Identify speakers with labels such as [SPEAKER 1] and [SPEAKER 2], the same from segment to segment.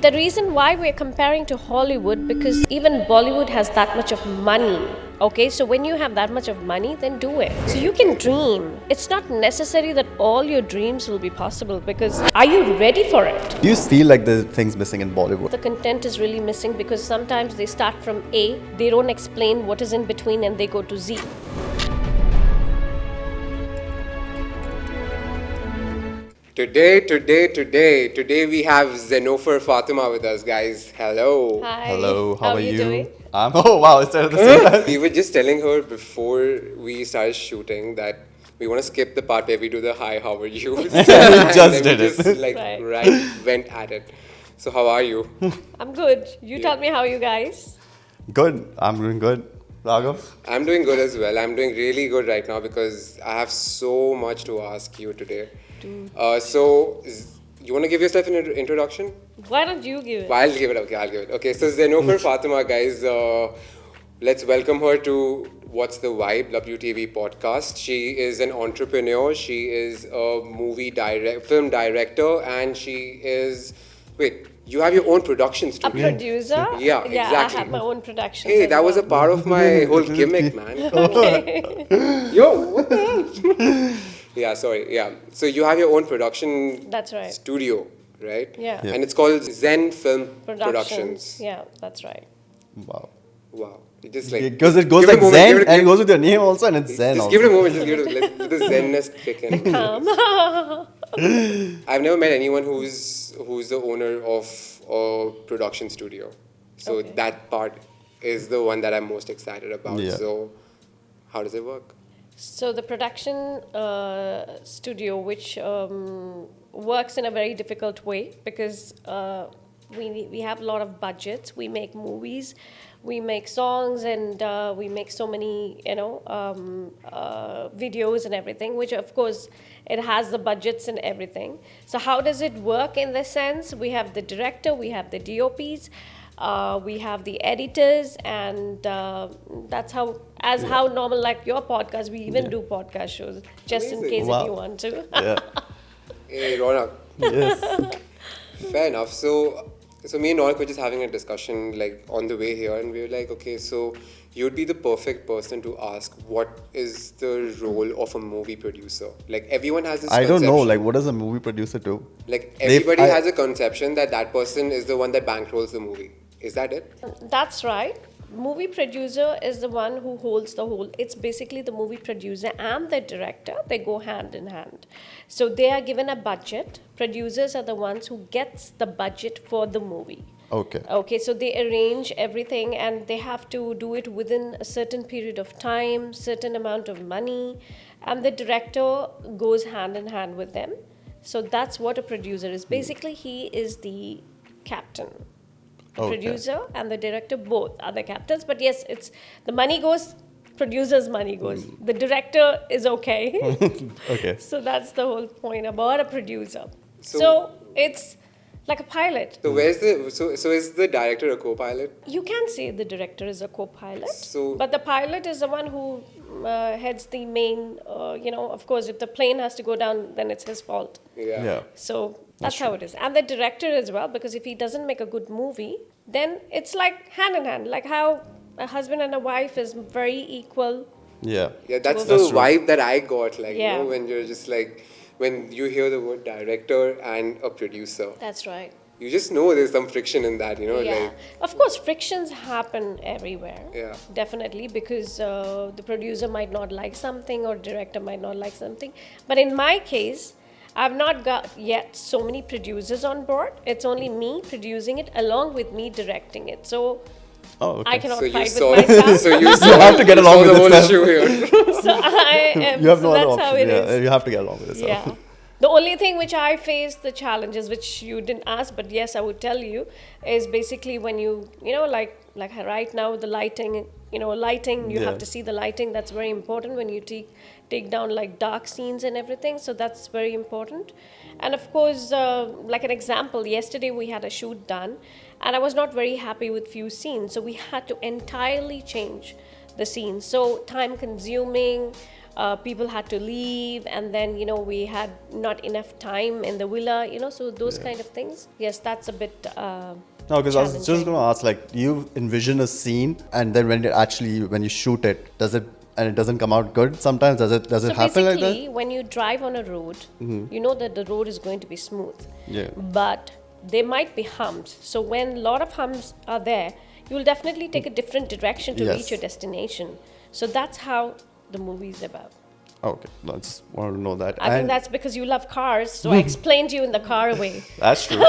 [SPEAKER 1] The reason why we're comparing to Hollywood, because even Bollywood has that much of money. Okay, so when you have that much of money, then do it. So you can dream. It's not necessary that all your dreams will be possible, because are you ready for it?
[SPEAKER 2] Do you feel like the things missing in Bollywood?
[SPEAKER 1] The content is really missing because sometimes they start from A, they don't explain what is in between, and they go to Z.
[SPEAKER 3] Today we have Zenofar Fathima with us, guys. Hello.
[SPEAKER 1] Hi.
[SPEAKER 2] Hello, how are you?
[SPEAKER 1] Doing?
[SPEAKER 2] Oh wow, it's at the same time.
[SPEAKER 3] We were just telling her before we started shooting that we want to skip the part where we do the hi, how are you? And
[SPEAKER 2] just
[SPEAKER 3] then
[SPEAKER 2] did
[SPEAKER 3] we
[SPEAKER 2] it.
[SPEAKER 3] just went at it. So how are you?
[SPEAKER 1] I'm good. You tell me how you guys.
[SPEAKER 2] Good, I'm doing good. Raaghav?
[SPEAKER 3] I'm doing good as well. I'm doing really good right now because I have so much to ask you today. You want to give yourself an introduction?
[SPEAKER 1] Why don't you give it?
[SPEAKER 3] I'll give it. Okay, so Zenofar Fathima, guys, let's welcome her to What's the Vibe, WTV podcast. She is an entrepreneur. She is a film director, and she is... Wait, you have your own production
[SPEAKER 1] A
[SPEAKER 3] studio.
[SPEAKER 1] producer?
[SPEAKER 3] Yeah, exactly.
[SPEAKER 1] I have my own production.
[SPEAKER 3] Hey, that was a part of my whole gimmick, man. Yo, what the hell? Yeah, sorry. Yeah. So you have your own production
[SPEAKER 1] That's right.
[SPEAKER 3] studio, right?
[SPEAKER 1] Yeah.
[SPEAKER 3] And it's called Zen Film Productions.
[SPEAKER 1] Yeah, that's right.
[SPEAKER 2] Wow.
[SPEAKER 3] Wow. It just like
[SPEAKER 2] Because it goes
[SPEAKER 3] give it
[SPEAKER 2] like
[SPEAKER 3] a moment,
[SPEAKER 2] Zen and it goes with your name also and it's Zen
[SPEAKER 3] Just
[SPEAKER 2] also.
[SPEAKER 3] give it a moment. Just give it let the Zenness kick in. I've never met anyone who's the owner of a production studio. So
[SPEAKER 1] Okay.
[SPEAKER 3] that part is the one that I'm most excited about.
[SPEAKER 2] Yeah.
[SPEAKER 3] So how does it work?
[SPEAKER 1] So the production studio, which works in a very difficult way, because we have a lot of budgets. We make movies, we make songs, and we make so many videos and everything. Which of course it has the budgets and everything. So how does it work in this sense? We have the director, we have the DOPs. We have the editors, and that's how normal, like your podcast, we even do podcast shows, just in
[SPEAKER 3] Amazing.
[SPEAKER 1] case
[SPEAKER 2] Wow.
[SPEAKER 1] if you want to.
[SPEAKER 2] Yeah.
[SPEAKER 3] Hey, Raunak.
[SPEAKER 2] Yes.
[SPEAKER 3] Fair enough. So me and Raunak were just having a discussion like on the way here, and we were like, okay, so you'd be the perfect person to ask what is the role of a movie producer. Like everyone has this
[SPEAKER 2] I don't know,
[SPEAKER 3] conception.
[SPEAKER 2] like what does a movie producer do?
[SPEAKER 3] Like everybody has a conception that person is the one that bankrolls the movie. Is that it?
[SPEAKER 1] That's right. Movie producer is the one who holds the whole. It's basically the movie producer and the director. They go hand in hand. So they are given a budget. Producers are the ones who gets the budget for the movie.
[SPEAKER 2] Okay.
[SPEAKER 1] Okay, so they arrange everything, and they have to do it within a certain period of time, certain amount of money, and the director goes hand in hand with them. So that's what a producer is. Basically, he is the captain. The
[SPEAKER 2] Okay.
[SPEAKER 1] producer and the director both are the captains, but yes, it's the money goes, producer's money goes. The director is okay.
[SPEAKER 2] Okay.
[SPEAKER 1] So that's the whole point about a producer.
[SPEAKER 3] So-
[SPEAKER 1] So it's like a pilot.
[SPEAKER 3] So where's the so is the director a co-pilot?
[SPEAKER 1] You can say the director is a co-pilot,
[SPEAKER 3] So-
[SPEAKER 1] but the pilot is the one who heads the main. Of course, if the plane has to go down, then it's his fault.
[SPEAKER 2] Yeah.
[SPEAKER 1] So that's how it is. And the director as well, because if he doesn't make a good movie, then it's like hand in hand, like how a husband and a wife is very equal.
[SPEAKER 2] Yeah.
[SPEAKER 3] Yeah, that's
[SPEAKER 1] That's
[SPEAKER 3] the
[SPEAKER 2] true.
[SPEAKER 3] vibe that I got. Like
[SPEAKER 1] Yeah.
[SPEAKER 3] when you're just like when you hear the word director and a producer,
[SPEAKER 1] That's right.
[SPEAKER 3] you just know there's some friction in that.
[SPEAKER 1] Yeah. Of course, frictions happen everywhere.
[SPEAKER 3] Yeah.
[SPEAKER 1] Definitely, because the producer might not like something or director might not like something. But in my case, I've not got yet so many producers on board. It's only me producing it along with me directing it. So
[SPEAKER 2] Oh, okay.
[SPEAKER 1] I cannot
[SPEAKER 3] So you
[SPEAKER 1] fight
[SPEAKER 3] saw,
[SPEAKER 1] with myself.
[SPEAKER 3] so you saw,
[SPEAKER 2] have to get
[SPEAKER 3] you
[SPEAKER 2] along
[SPEAKER 3] saw
[SPEAKER 2] with
[SPEAKER 3] the whole
[SPEAKER 2] yourself.
[SPEAKER 3] issue here.
[SPEAKER 1] So I am.
[SPEAKER 2] You have
[SPEAKER 1] so
[SPEAKER 2] no
[SPEAKER 1] that's
[SPEAKER 2] other
[SPEAKER 1] how
[SPEAKER 2] option.
[SPEAKER 1] it
[SPEAKER 2] Yeah,
[SPEAKER 1] is.
[SPEAKER 2] you have to get along with yourself.
[SPEAKER 1] Yeah. The only thing which I face the challenges, which you didn't ask, but yes, I would tell you, is basically when like right now, the lighting, lighting, you
[SPEAKER 2] Yeah.
[SPEAKER 1] have to see the lighting. That's very important when you take down like dark scenes and everything. So that's very important. And of course, like an example, yesterday we had a shoot done, and I was not very happy with few scenes. So we had to entirely change the scenes. So time consuming. people had to leave, and then we had not enough time in the villa, so those kind of things. Yes, that's a bit
[SPEAKER 2] No, because I was just
[SPEAKER 1] challenging.
[SPEAKER 2] going to ask, like, do you envision a scene and then when you shoot it, and it doesn't come out good sometimes? Does it
[SPEAKER 1] So
[SPEAKER 2] happen like
[SPEAKER 1] basically,
[SPEAKER 2] that?
[SPEAKER 1] when you drive on a road, you know that the road is going to be smooth.
[SPEAKER 2] Yeah.
[SPEAKER 1] But there might be humps. So when a lot of humps are there, you will definitely take a different direction to
[SPEAKER 2] Yes.
[SPEAKER 1] reach your destination. So that's how the movie is about.
[SPEAKER 2] Okay, no, I just wanted to know that.
[SPEAKER 1] I think that's because you love cars, so I explained to you in the car way.
[SPEAKER 2] That's true.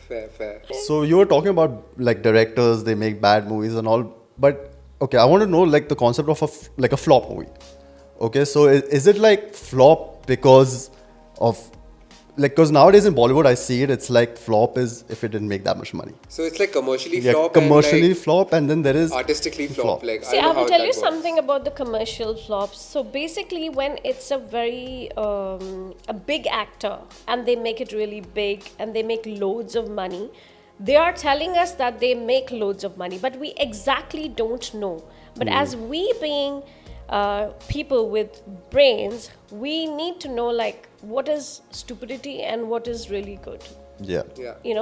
[SPEAKER 3] Fair.
[SPEAKER 2] So you were talking about like directors, they make bad movies and all, but okay, I want to know like the concept of a flop movie. Okay, so is it like flop because of because nowadays in Bollywood I see it's like flop is if it didn't make that much money.
[SPEAKER 3] So it's like commercially
[SPEAKER 2] Yeah,
[SPEAKER 3] flop
[SPEAKER 2] commercially
[SPEAKER 3] and like
[SPEAKER 2] flop, and then there is
[SPEAKER 3] artistically flop. Like
[SPEAKER 1] See,
[SPEAKER 3] I
[SPEAKER 1] I
[SPEAKER 3] don't know
[SPEAKER 1] will
[SPEAKER 3] how
[SPEAKER 1] tell
[SPEAKER 3] that
[SPEAKER 1] you
[SPEAKER 3] works.
[SPEAKER 1] something about the commercial flops. So basically, when it's a very a big actor and they make it really big and they make loads of money, they are telling us that they make loads of money, but we exactly don't know. But as we being people with brains, we need to know like what is stupidity and what is really good.
[SPEAKER 2] yeah.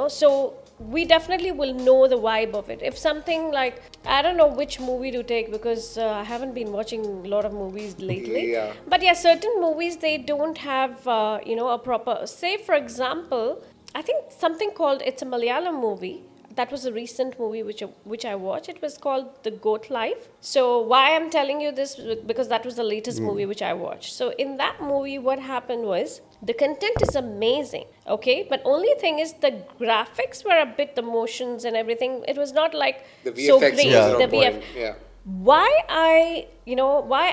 [SPEAKER 1] So we definitely will know the vibe of it. If something like, I don't know which movie to take because I haven't been watching a lot of movies lately.
[SPEAKER 3] Yeah.
[SPEAKER 1] But yeah, certain movies, they don't have, a proper, say for example, I think something called, it's a Malayalam movie. That was a recent movie which I watched. It was called The Goat Life. So why I'm telling you this, because that was the latest movie which I watched. So in that movie, what happened was, the content is amazing, okay? But only thing is the graphics were a bit, the motions and everything, it was not like
[SPEAKER 3] The
[SPEAKER 1] so
[SPEAKER 3] VFX
[SPEAKER 1] great.
[SPEAKER 3] was
[SPEAKER 1] The
[SPEAKER 3] on point. Yeah.
[SPEAKER 1] Why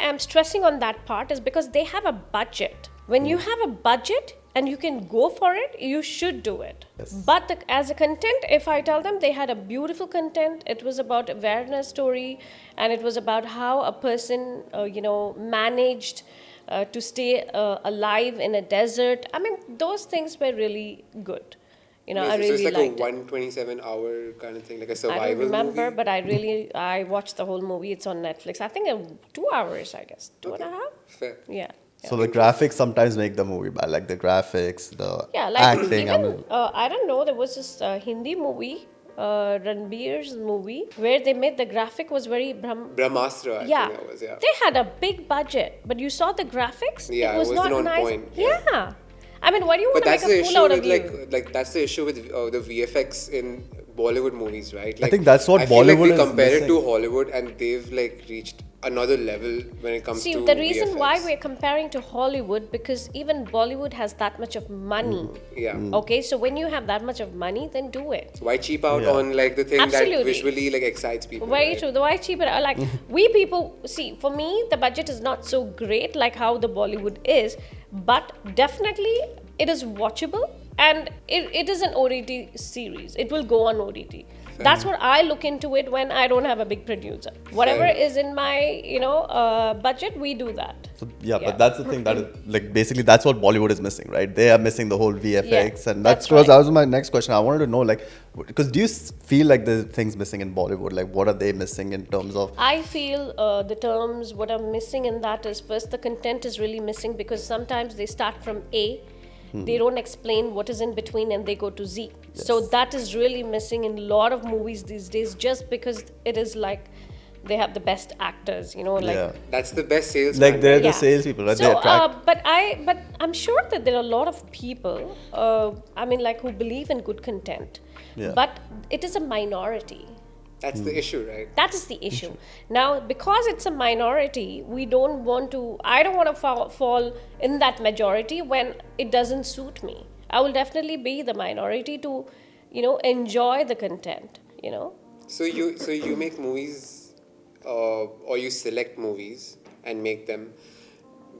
[SPEAKER 1] I'm stressing on that part is because they have a budget. When you have a budget and you can go for it, you should do it.
[SPEAKER 2] Yes.
[SPEAKER 1] But as a content, if I tell them, they had a beautiful content. It was about awareness story, and it was about how a person, managed to stay alive in a desert. I mean, those things were really good. I
[SPEAKER 3] So
[SPEAKER 1] really
[SPEAKER 3] it's like
[SPEAKER 1] liked
[SPEAKER 3] a
[SPEAKER 1] it.
[SPEAKER 3] 127-hour kind of thing, like a
[SPEAKER 1] I
[SPEAKER 3] survival
[SPEAKER 1] don't remember,
[SPEAKER 3] movie.
[SPEAKER 1] but I watched the whole movie. It's on Netflix. I think 2 hours, I guess. Two and a half?
[SPEAKER 3] Fair.
[SPEAKER 1] Yeah.
[SPEAKER 2] So the graphics sometimes make the movie bad, like the graphics, the
[SPEAKER 1] Yeah, like
[SPEAKER 2] acting.
[SPEAKER 1] even, I don't know, there was this Hindi movie, Ranbir's movie, where they made the graphic was very
[SPEAKER 3] Brahmastra, I
[SPEAKER 1] yeah.
[SPEAKER 3] think that was, yeah.
[SPEAKER 1] They had a big budget, but you saw the graphics?
[SPEAKER 3] Yeah,
[SPEAKER 1] it was
[SPEAKER 3] it
[SPEAKER 1] not
[SPEAKER 3] wasn't on
[SPEAKER 1] nice.
[SPEAKER 3] point,
[SPEAKER 1] Yeah.
[SPEAKER 3] yeah.
[SPEAKER 1] I mean, why do you want
[SPEAKER 3] But
[SPEAKER 1] to
[SPEAKER 3] that's
[SPEAKER 1] make
[SPEAKER 3] the
[SPEAKER 1] a fool
[SPEAKER 3] issue
[SPEAKER 1] out
[SPEAKER 3] with
[SPEAKER 1] of you?
[SPEAKER 3] like that's the issue with the VFX in Bollywood movies, right? Like,
[SPEAKER 2] think that's what
[SPEAKER 3] I feel like
[SPEAKER 2] Bollywood
[SPEAKER 3] we
[SPEAKER 2] is
[SPEAKER 3] compare it to
[SPEAKER 2] missing.
[SPEAKER 3] Hollywood, and they've like reached another level when it comes
[SPEAKER 1] See,
[SPEAKER 3] to
[SPEAKER 1] the reason
[SPEAKER 3] VFX.
[SPEAKER 1] why we're comparing to Hollywood, because even Bollywood has that much of money.
[SPEAKER 3] Yeah.
[SPEAKER 1] Okay, so when you have that much of money, then do it.
[SPEAKER 3] Why cheap out
[SPEAKER 2] Yeah.
[SPEAKER 3] on like the thing that
[SPEAKER 1] Absolutely.
[SPEAKER 3] visually like excites people?
[SPEAKER 1] Very
[SPEAKER 3] right?
[SPEAKER 1] true. The why cheaper? Like we people see. For me, the budget is not so great like how the Bollywood is, but definitely it is watchable, and it is an OTT series. It will go on OTT. That's what I look into it when I don't have a big producer. Whatever
[SPEAKER 3] Fair.
[SPEAKER 1] is in my budget, we do that.
[SPEAKER 2] So, yeah,
[SPEAKER 1] Yeah.
[SPEAKER 2] but that's the thing that is like basically that's what Bollywood is missing, right? They are missing the whole VFX,
[SPEAKER 1] Yeah,
[SPEAKER 2] and
[SPEAKER 1] that's
[SPEAKER 2] that
[SPEAKER 1] right.
[SPEAKER 2] was my next question. I wanted to know like because do you feel like the things missing in Bollywood? Like what are they missing in terms of?
[SPEAKER 1] I feel the terms, what I'm missing in that is first the content is really missing because sometimes they start from A, they don't explain what is in between and they go to Z. So that is really missing in a lot of movies these days just because it is like they have the best actors, like.
[SPEAKER 2] Yeah.
[SPEAKER 3] That's the best sales.
[SPEAKER 2] Like they're the
[SPEAKER 1] Yeah.
[SPEAKER 2] salespeople, right?
[SPEAKER 1] So,
[SPEAKER 2] They attract.
[SPEAKER 1] but I'm sure that there are a lot of people, who believe in good content,
[SPEAKER 2] Yeah.
[SPEAKER 1] but it is a minority.
[SPEAKER 3] That's the issue, right?
[SPEAKER 1] That is the issue. Now, because it's a minority, I don't want to fall in that majority when it doesn't suit me. I will definitely be the minority to, enjoy the content.
[SPEAKER 3] So you make movies, or you select movies and make them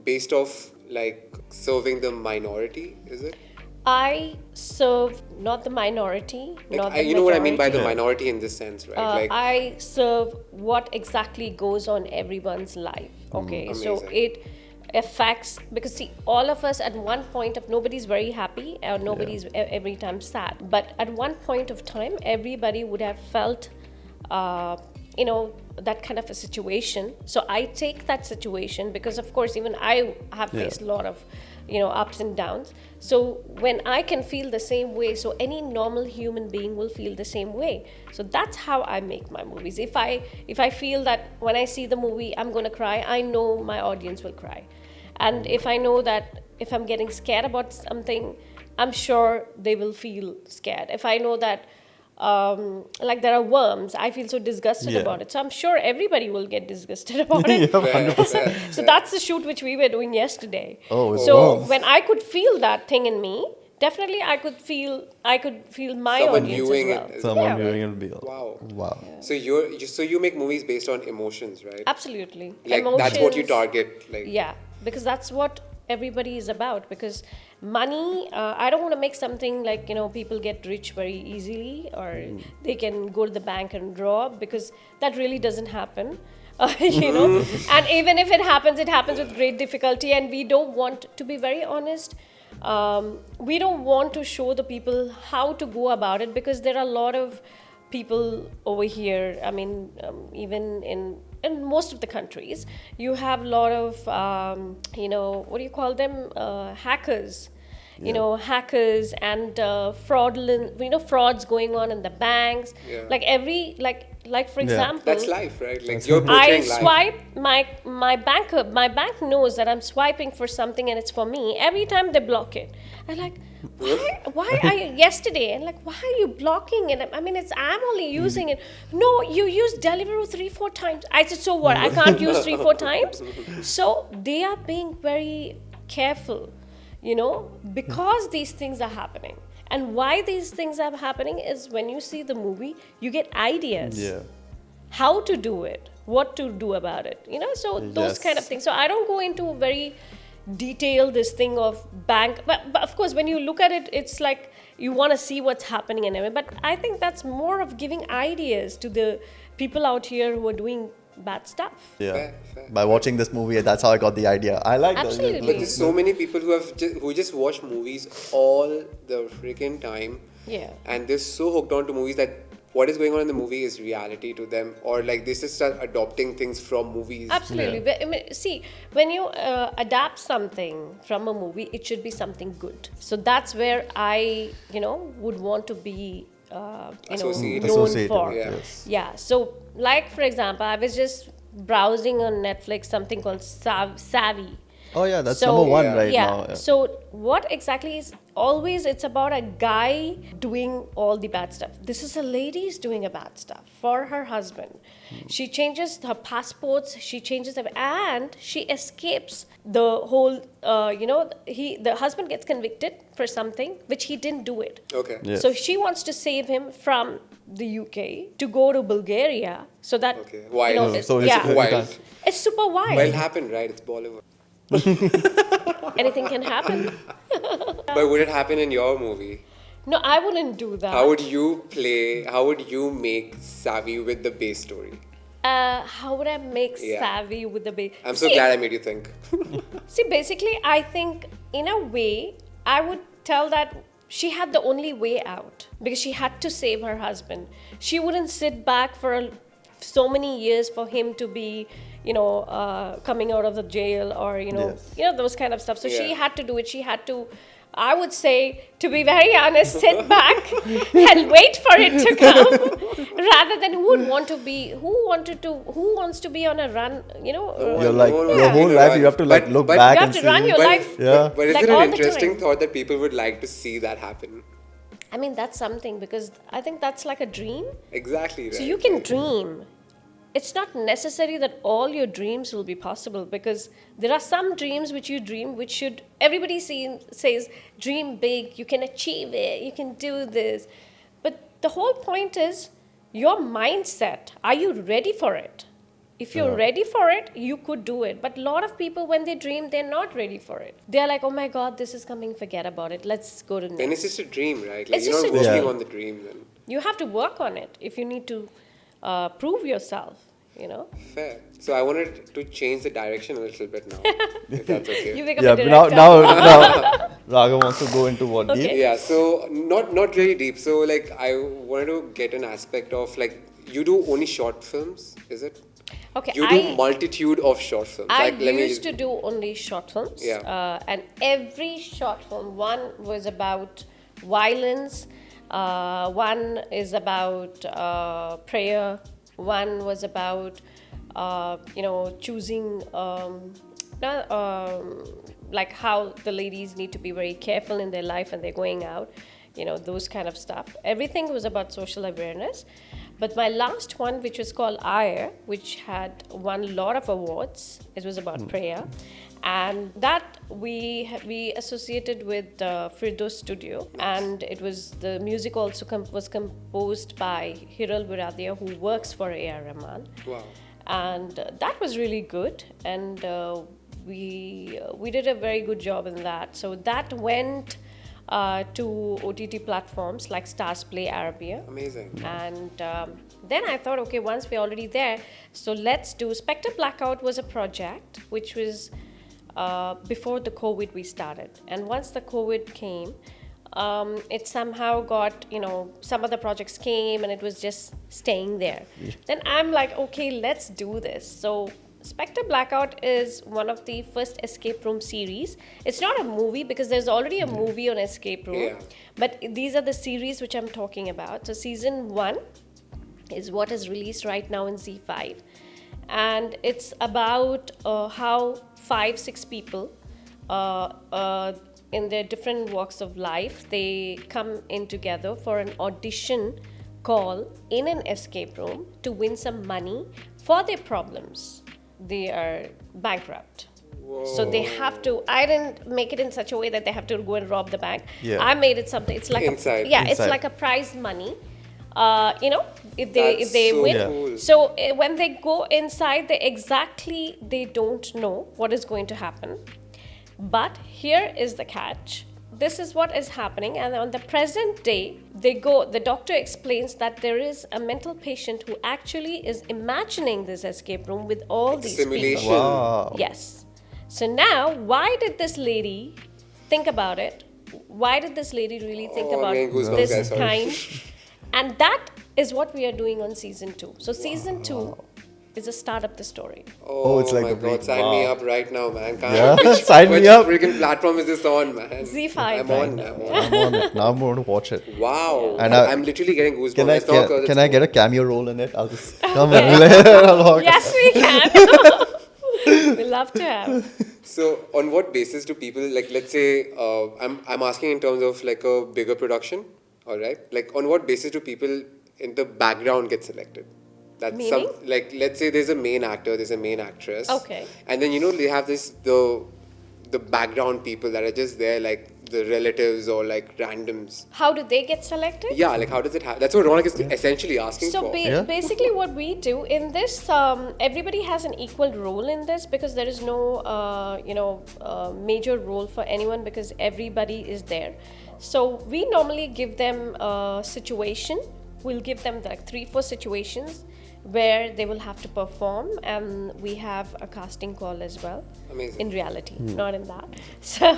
[SPEAKER 3] based off like serving the minority, is it?
[SPEAKER 1] I serve not the minority,
[SPEAKER 3] Like,
[SPEAKER 1] not the
[SPEAKER 3] you know what I mean by the
[SPEAKER 1] majority.
[SPEAKER 3] minority in this sense, right?
[SPEAKER 1] I serve what exactly goes on everyone's life. Okay, so
[SPEAKER 3] Amazing.
[SPEAKER 1] it affects because see, all of us at one point of nobody's very happy or nobody's every time sad, but at one point of time, everybody would have felt that kind of a situation. So I take that situation because, of course, even I have faced a lot of, ups and downs. So when I can feel the same way, so any normal human being will feel the same way. So that's how I make my movies. If I feel that when I see the movie, I'm going to cry, I know my audience will cry. And if I know that if I'm getting scared about something, I'm sure they will feel scared. If I know that like there are worms, I feel so disgusted about it. So I'm sure everybody will get disgusted about it.
[SPEAKER 2] 100%.
[SPEAKER 1] So that's the shoot which we were doing yesterday.
[SPEAKER 2] Oh, it's
[SPEAKER 1] so
[SPEAKER 2] worms.
[SPEAKER 1] when I could feel that thing in me, definitely I could feel my
[SPEAKER 3] Someone
[SPEAKER 1] audience
[SPEAKER 3] viewing
[SPEAKER 1] as well.
[SPEAKER 3] it as
[SPEAKER 2] Someone
[SPEAKER 1] Yeah.
[SPEAKER 2] viewing it will be
[SPEAKER 3] Wow.
[SPEAKER 2] wow.
[SPEAKER 3] So you make movies based on emotions, right?
[SPEAKER 1] Absolutely.
[SPEAKER 3] Like that's what you
[SPEAKER 1] Emotions.
[SPEAKER 3] target. Like
[SPEAKER 1] Yeah, because that's what everybody is about. Because money, I don't want to make something like, people get rich very easily or they can go to the bank and rob, because that really doesn't happen. And even if it happens with great difficulty. And we don't want, to be very honest, we don't want to show the people how to go about it, because there are a lot of people over here. I mean, even in most of the countries, you have a lot of, what do you call them? Hackers. Hackers and fraudulent, frauds going on in the banks.
[SPEAKER 3] Yeah.
[SPEAKER 1] Like for example,
[SPEAKER 3] that's life, right? Like you're portraying life.
[SPEAKER 1] swipe my bank knows that I'm swiping for something and it's for me. Every time they block it, I'm like, why are you yesterday? And like, why are you blocking it? I mean, I'm only using it. No, you use Deliveroo 3-4 times. I said, so what? I can't use 3-4 times. So they are being very careful, because these things are happening. And why these things are happening is when you see the movie, you get ideas.
[SPEAKER 2] Yeah.
[SPEAKER 1] How to do it, what to do about it, so those kind of things. So I don't go into very detailed this thing of bank, but of course when you look at it, it's like you want to see what's happening and everything. But I think that's more of giving ideas to the people out here who are doing bad stuff.
[SPEAKER 2] Yeah.
[SPEAKER 3] Fair.
[SPEAKER 2] By watching this movie, that's how I got the idea. I like
[SPEAKER 1] Absolutely.
[SPEAKER 2] that.
[SPEAKER 3] But there's so many people who just watch movies all the freaking time.
[SPEAKER 1] Yeah.
[SPEAKER 3] And they're so hooked on to movies that what is going on in the movie is reality to them, or like they just start adopting things from movies.
[SPEAKER 1] Absolutely. I mean, see, when you adapt something from a movie, it should be something good. So that's where I, would want to be,
[SPEAKER 3] Associated.
[SPEAKER 1] known
[SPEAKER 2] Associated,
[SPEAKER 1] for.
[SPEAKER 3] yeah.
[SPEAKER 2] Yes.
[SPEAKER 1] Yeah. So, like for example, I was just browsing on Netflix something called Savvy.
[SPEAKER 2] Oh yeah, that's
[SPEAKER 1] So-
[SPEAKER 2] number one
[SPEAKER 3] Yeah.
[SPEAKER 2] right
[SPEAKER 1] Yeah.
[SPEAKER 2] now. Yeah.
[SPEAKER 1] So what exactly is always it's about a guy doing all the bad stuff. This is a lady's doing a bad stuff for her husband. She changes her passports. She changes them, and she escapes the whole. The husband gets convicted for something which he didn't do it.
[SPEAKER 3] Okay.
[SPEAKER 2] Yeah.
[SPEAKER 1] So she wants to save him from the UK to go to Bulgaria so that
[SPEAKER 3] Okay. Wild.
[SPEAKER 2] So it's-
[SPEAKER 1] yeah,
[SPEAKER 3] Wild.
[SPEAKER 1] it's super wild.
[SPEAKER 3] Well, it happened, right? It's Bollywood.
[SPEAKER 1] Anything can happen.
[SPEAKER 3] But would it happen in your movie?
[SPEAKER 1] No, I wouldn't do that.
[SPEAKER 3] How would you make Savvy with the base story?
[SPEAKER 1] How would I make
[SPEAKER 3] Yeah.
[SPEAKER 1] Savvy with the base?
[SPEAKER 3] I'm so glad I made you think.
[SPEAKER 1] See, basically, I think in a way, I would tell that she had the only way out because she had to save her husband. She wouldn't sit back for so many years for him to be, coming out of the jail or
[SPEAKER 2] Yes.
[SPEAKER 1] those kind of stuff. So she
[SPEAKER 3] Yeah.
[SPEAKER 1] had to do it. She had to. I would say, to be very honest, sit back and wait for it to come, rather than who wants to be on a run,
[SPEAKER 2] You're like
[SPEAKER 3] No,
[SPEAKER 2] your whole life you have to like
[SPEAKER 3] But-
[SPEAKER 2] look
[SPEAKER 3] but-
[SPEAKER 2] back
[SPEAKER 1] You
[SPEAKER 2] and
[SPEAKER 1] have to
[SPEAKER 2] see.
[SPEAKER 1] run your life.
[SPEAKER 2] Yeah.
[SPEAKER 3] But is
[SPEAKER 1] Like
[SPEAKER 3] it
[SPEAKER 1] all
[SPEAKER 3] an
[SPEAKER 1] the
[SPEAKER 3] interesting
[SPEAKER 1] time.
[SPEAKER 3] thought that people would like to see that happen?
[SPEAKER 1] I mean, that's something, because I think that's like a dream.
[SPEAKER 3] Exactly, right?
[SPEAKER 1] So you can dream. It's not necessary that all your dreams will be possible, because there are some dreams which you dream which should everybody says dream big, you can achieve it, you can do this. But the whole point is your mindset. Are you ready for it? If you're ready for it, you could do it. But a lot of people, when they dream, they're not ready for it. They're like, oh my God, this is coming, forget about it. Let's go to next.
[SPEAKER 3] Then it's just a dream, right? Like
[SPEAKER 1] It's
[SPEAKER 3] you're
[SPEAKER 1] just
[SPEAKER 3] not
[SPEAKER 1] a
[SPEAKER 3] working
[SPEAKER 2] dream.
[SPEAKER 3] on the dream then.
[SPEAKER 1] You have to work on it if you need to prove yourself. you know.
[SPEAKER 3] Fair. So I wanted to change the direction a little bit now, if that's okay.
[SPEAKER 1] You become
[SPEAKER 2] Yeah,
[SPEAKER 1] a
[SPEAKER 2] but
[SPEAKER 1] director.
[SPEAKER 2] now Raghav wants to go into what
[SPEAKER 1] Okay.
[SPEAKER 2] deep.
[SPEAKER 3] Yeah, so not really deep. So like I wanted to get an aspect of like you do only short films, is it?
[SPEAKER 1] Okay,
[SPEAKER 3] You do multitude of short films.
[SPEAKER 1] I
[SPEAKER 3] Like let me
[SPEAKER 1] used to do only short films.
[SPEAKER 3] Yeah.
[SPEAKER 1] And every short film, one was about violence, one is about prayer, one was about, choosing, like how the ladies need to be very careful in their life when they're going out, those kind of stuff. Everything was about social awareness. But my last one, which was called Ire, which had won a lot of awards, it was about prayer. And that we associated with Firdaus Studio. And it was, the music also was composed by Hiral Buradia, who works for A.R. Rahman.
[SPEAKER 3] Wow.
[SPEAKER 1] And that was really good. And we did a very good job in that. So that went to OTT platforms like Stars Play Arabia.
[SPEAKER 3] Amazing.
[SPEAKER 1] And then I thought, okay, once we're already there, so let's do Spectre Blackout was a project which was before the COVID we started. And once the COVID came, it somehow got, some other projects came and it was just staying there. Yeah. Then I'm like, okay, let's do this. So Spectre Blackout is one of the first escape room series. It's not a movie because there's already a movie on escape room.
[SPEAKER 3] Yeah.
[SPEAKER 1] But these are the series which I'm talking about. So season 1 is what is released right now in Z5. And it's about how 5-6 people in their different walks of life, they come in together for an audition call in an escape room to win some money for their problems. They are bankrupt.
[SPEAKER 3] Whoa.
[SPEAKER 1] So they have to, I didn't make it in such a way that they have to go and rob the bank.
[SPEAKER 2] Yeah.
[SPEAKER 1] I made it something, it's like
[SPEAKER 3] Inside.
[SPEAKER 1] it's
[SPEAKER 2] Inside.
[SPEAKER 1] like a prize money. If they
[SPEAKER 3] so
[SPEAKER 1] win.
[SPEAKER 3] cool.
[SPEAKER 1] So when they go inside, they don't know what is going to happen. But here is the catch. This is what is happening, and on the present day, the doctor explains that there is a mental patient who actually is imagining this escape room with all these
[SPEAKER 3] simulation.
[SPEAKER 1] people.
[SPEAKER 2] Wow.
[SPEAKER 1] Yes. So now, why did this lady think about it? Why did this lady really think about
[SPEAKER 3] I'm getting goosebumps,
[SPEAKER 1] this
[SPEAKER 3] guys, sorry.
[SPEAKER 1] kind? And that is what we are doing on season 2. So season 2 is a start of the story.
[SPEAKER 3] Oh,
[SPEAKER 2] it's like
[SPEAKER 3] my
[SPEAKER 2] a
[SPEAKER 3] God,
[SPEAKER 2] break.
[SPEAKER 3] sign me
[SPEAKER 2] Wow.
[SPEAKER 3] up right now, man.
[SPEAKER 2] Yeah,
[SPEAKER 3] Which,
[SPEAKER 2] sign me
[SPEAKER 3] which
[SPEAKER 2] up.
[SPEAKER 3] freaking platform is this on, man?
[SPEAKER 1] Z5
[SPEAKER 3] I'm
[SPEAKER 1] right
[SPEAKER 3] on.
[SPEAKER 1] now.
[SPEAKER 3] I'm on.
[SPEAKER 2] I'm on it. Now I'm going to watch it.
[SPEAKER 3] Wow.
[SPEAKER 2] And
[SPEAKER 3] I'm literally getting goosebumps.
[SPEAKER 2] Can I
[SPEAKER 3] Let's talk,
[SPEAKER 2] can,
[SPEAKER 3] let's
[SPEAKER 2] can I
[SPEAKER 3] go.
[SPEAKER 2] get a cameo role in it? I'll just come and along.
[SPEAKER 1] Yes, we can. We love to have.
[SPEAKER 3] So, on what basis do people, like, let's say, I'm asking in terms of like a bigger production, all right? Like, on what basis do people in the background get selected? That's
[SPEAKER 1] Meaning?
[SPEAKER 3] like, let's say there's a main actor, there's a main actress.
[SPEAKER 1] Okay.
[SPEAKER 3] And then, they have the background people that are just there, like the relatives or like randoms.
[SPEAKER 1] How do they get selected?
[SPEAKER 3] Yeah, like, how does it happen? That's what Raunak is essentially asking
[SPEAKER 1] So
[SPEAKER 3] for.
[SPEAKER 2] Yeah.
[SPEAKER 1] basically what we do in this, everybody has an equal role in this because there is no, major role for anyone because everybody is there. So we normally give them a situation. We'll give them like 3-4 situations where they will have to perform, and we have a casting call as well.
[SPEAKER 3] Amazing.
[SPEAKER 1] In reality, not in that. So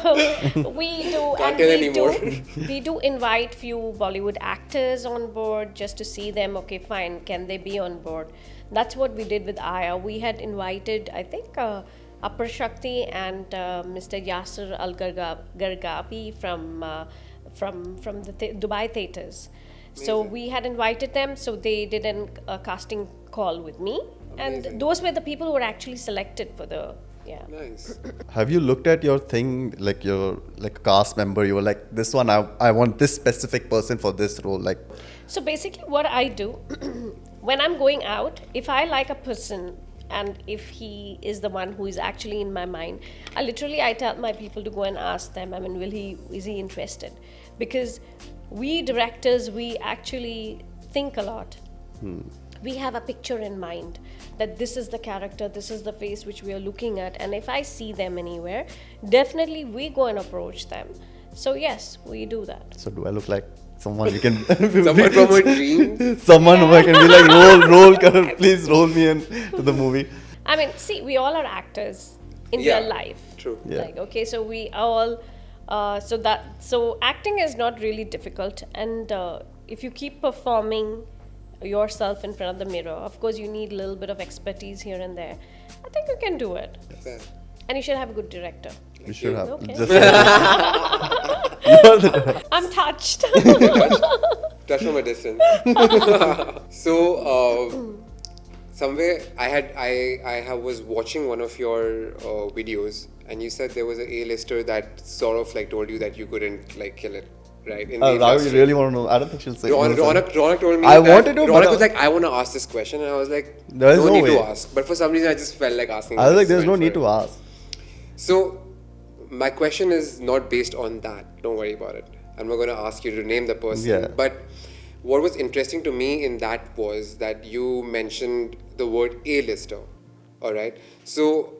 [SPEAKER 1] we do,
[SPEAKER 3] Can't
[SPEAKER 1] and
[SPEAKER 3] tell
[SPEAKER 1] we
[SPEAKER 3] anymore.
[SPEAKER 1] we do invite few Bollywood actors on board just to see them. Okay, fine, can they be on board? That's what we did with Aya. We had invited, I think, Upper Shakti and Mr. Yasser Al Gargavi from the Dubai theaters. So we had invited them, so they did a casting call with me.
[SPEAKER 3] Amazing.
[SPEAKER 1] And those were the people who were actually selected for the, yeah.
[SPEAKER 3] Nice.
[SPEAKER 2] Have you looked at your thing, like your cast member? You were like, this one, I want this specific person for this role. Like,
[SPEAKER 1] So basically what I do, when I'm going out, if I like a person and if he is the one who is actually in my mind, I tell my people to go and ask them, is he interested? Because we directors, we actually think a lot. We have a picture in mind that this is the character, this is the face which we are looking at, and if I see them anywhere, definitely we go and approach them. So yes, we do that.
[SPEAKER 2] so do I look like someone you can.
[SPEAKER 3] Someone from her dreams.
[SPEAKER 2] Someone who I can be like, roll, Karan, please roll me into the movie.
[SPEAKER 1] I mean, see, we all are actors in
[SPEAKER 3] Yeah,
[SPEAKER 1] real life.
[SPEAKER 3] true.
[SPEAKER 2] Yeah.
[SPEAKER 1] Like, okay, so we all, so acting is not really difficult, and if you keep performing yourself in front of the mirror, of course, you need a little bit of expertise here and there. I think you can do it,
[SPEAKER 3] Yeah.
[SPEAKER 1] and you should have a good director.
[SPEAKER 2] We should have.
[SPEAKER 1] Okay.
[SPEAKER 2] Just
[SPEAKER 1] I'm touched.
[SPEAKER 3] Touch from a distance. So, somewhere I was watching one of your videos, and you said there was an A-lister that sort of like told you that you couldn't like kill it, right? In the
[SPEAKER 2] Rahul, you
[SPEAKER 3] industry.
[SPEAKER 2] really want to know? I don't think she'll say.
[SPEAKER 3] Raunak told me
[SPEAKER 2] I
[SPEAKER 3] that
[SPEAKER 2] wanted to, but
[SPEAKER 3] Raunak was like, I want to ask this question, and I was like,
[SPEAKER 2] There is no
[SPEAKER 3] need to
[SPEAKER 2] way.
[SPEAKER 3] ask. But for some reason, I just felt like asking.
[SPEAKER 2] I was like,
[SPEAKER 3] this,
[SPEAKER 2] there's no
[SPEAKER 3] went
[SPEAKER 2] need
[SPEAKER 3] for
[SPEAKER 2] to
[SPEAKER 3] it.
[SPEAKER 2] ask.
[SPEAKER 3] So, my question is not based on that. Don't worry about it. I'm not going to ask you to name the person.
[SPEAKER 2] Yeah.
[SPEAKER 3] But what was interesting to me in that was that you mentioned the word A-lister. All right. So,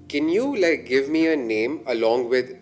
[SPEAKER 3] can you like give me a name along with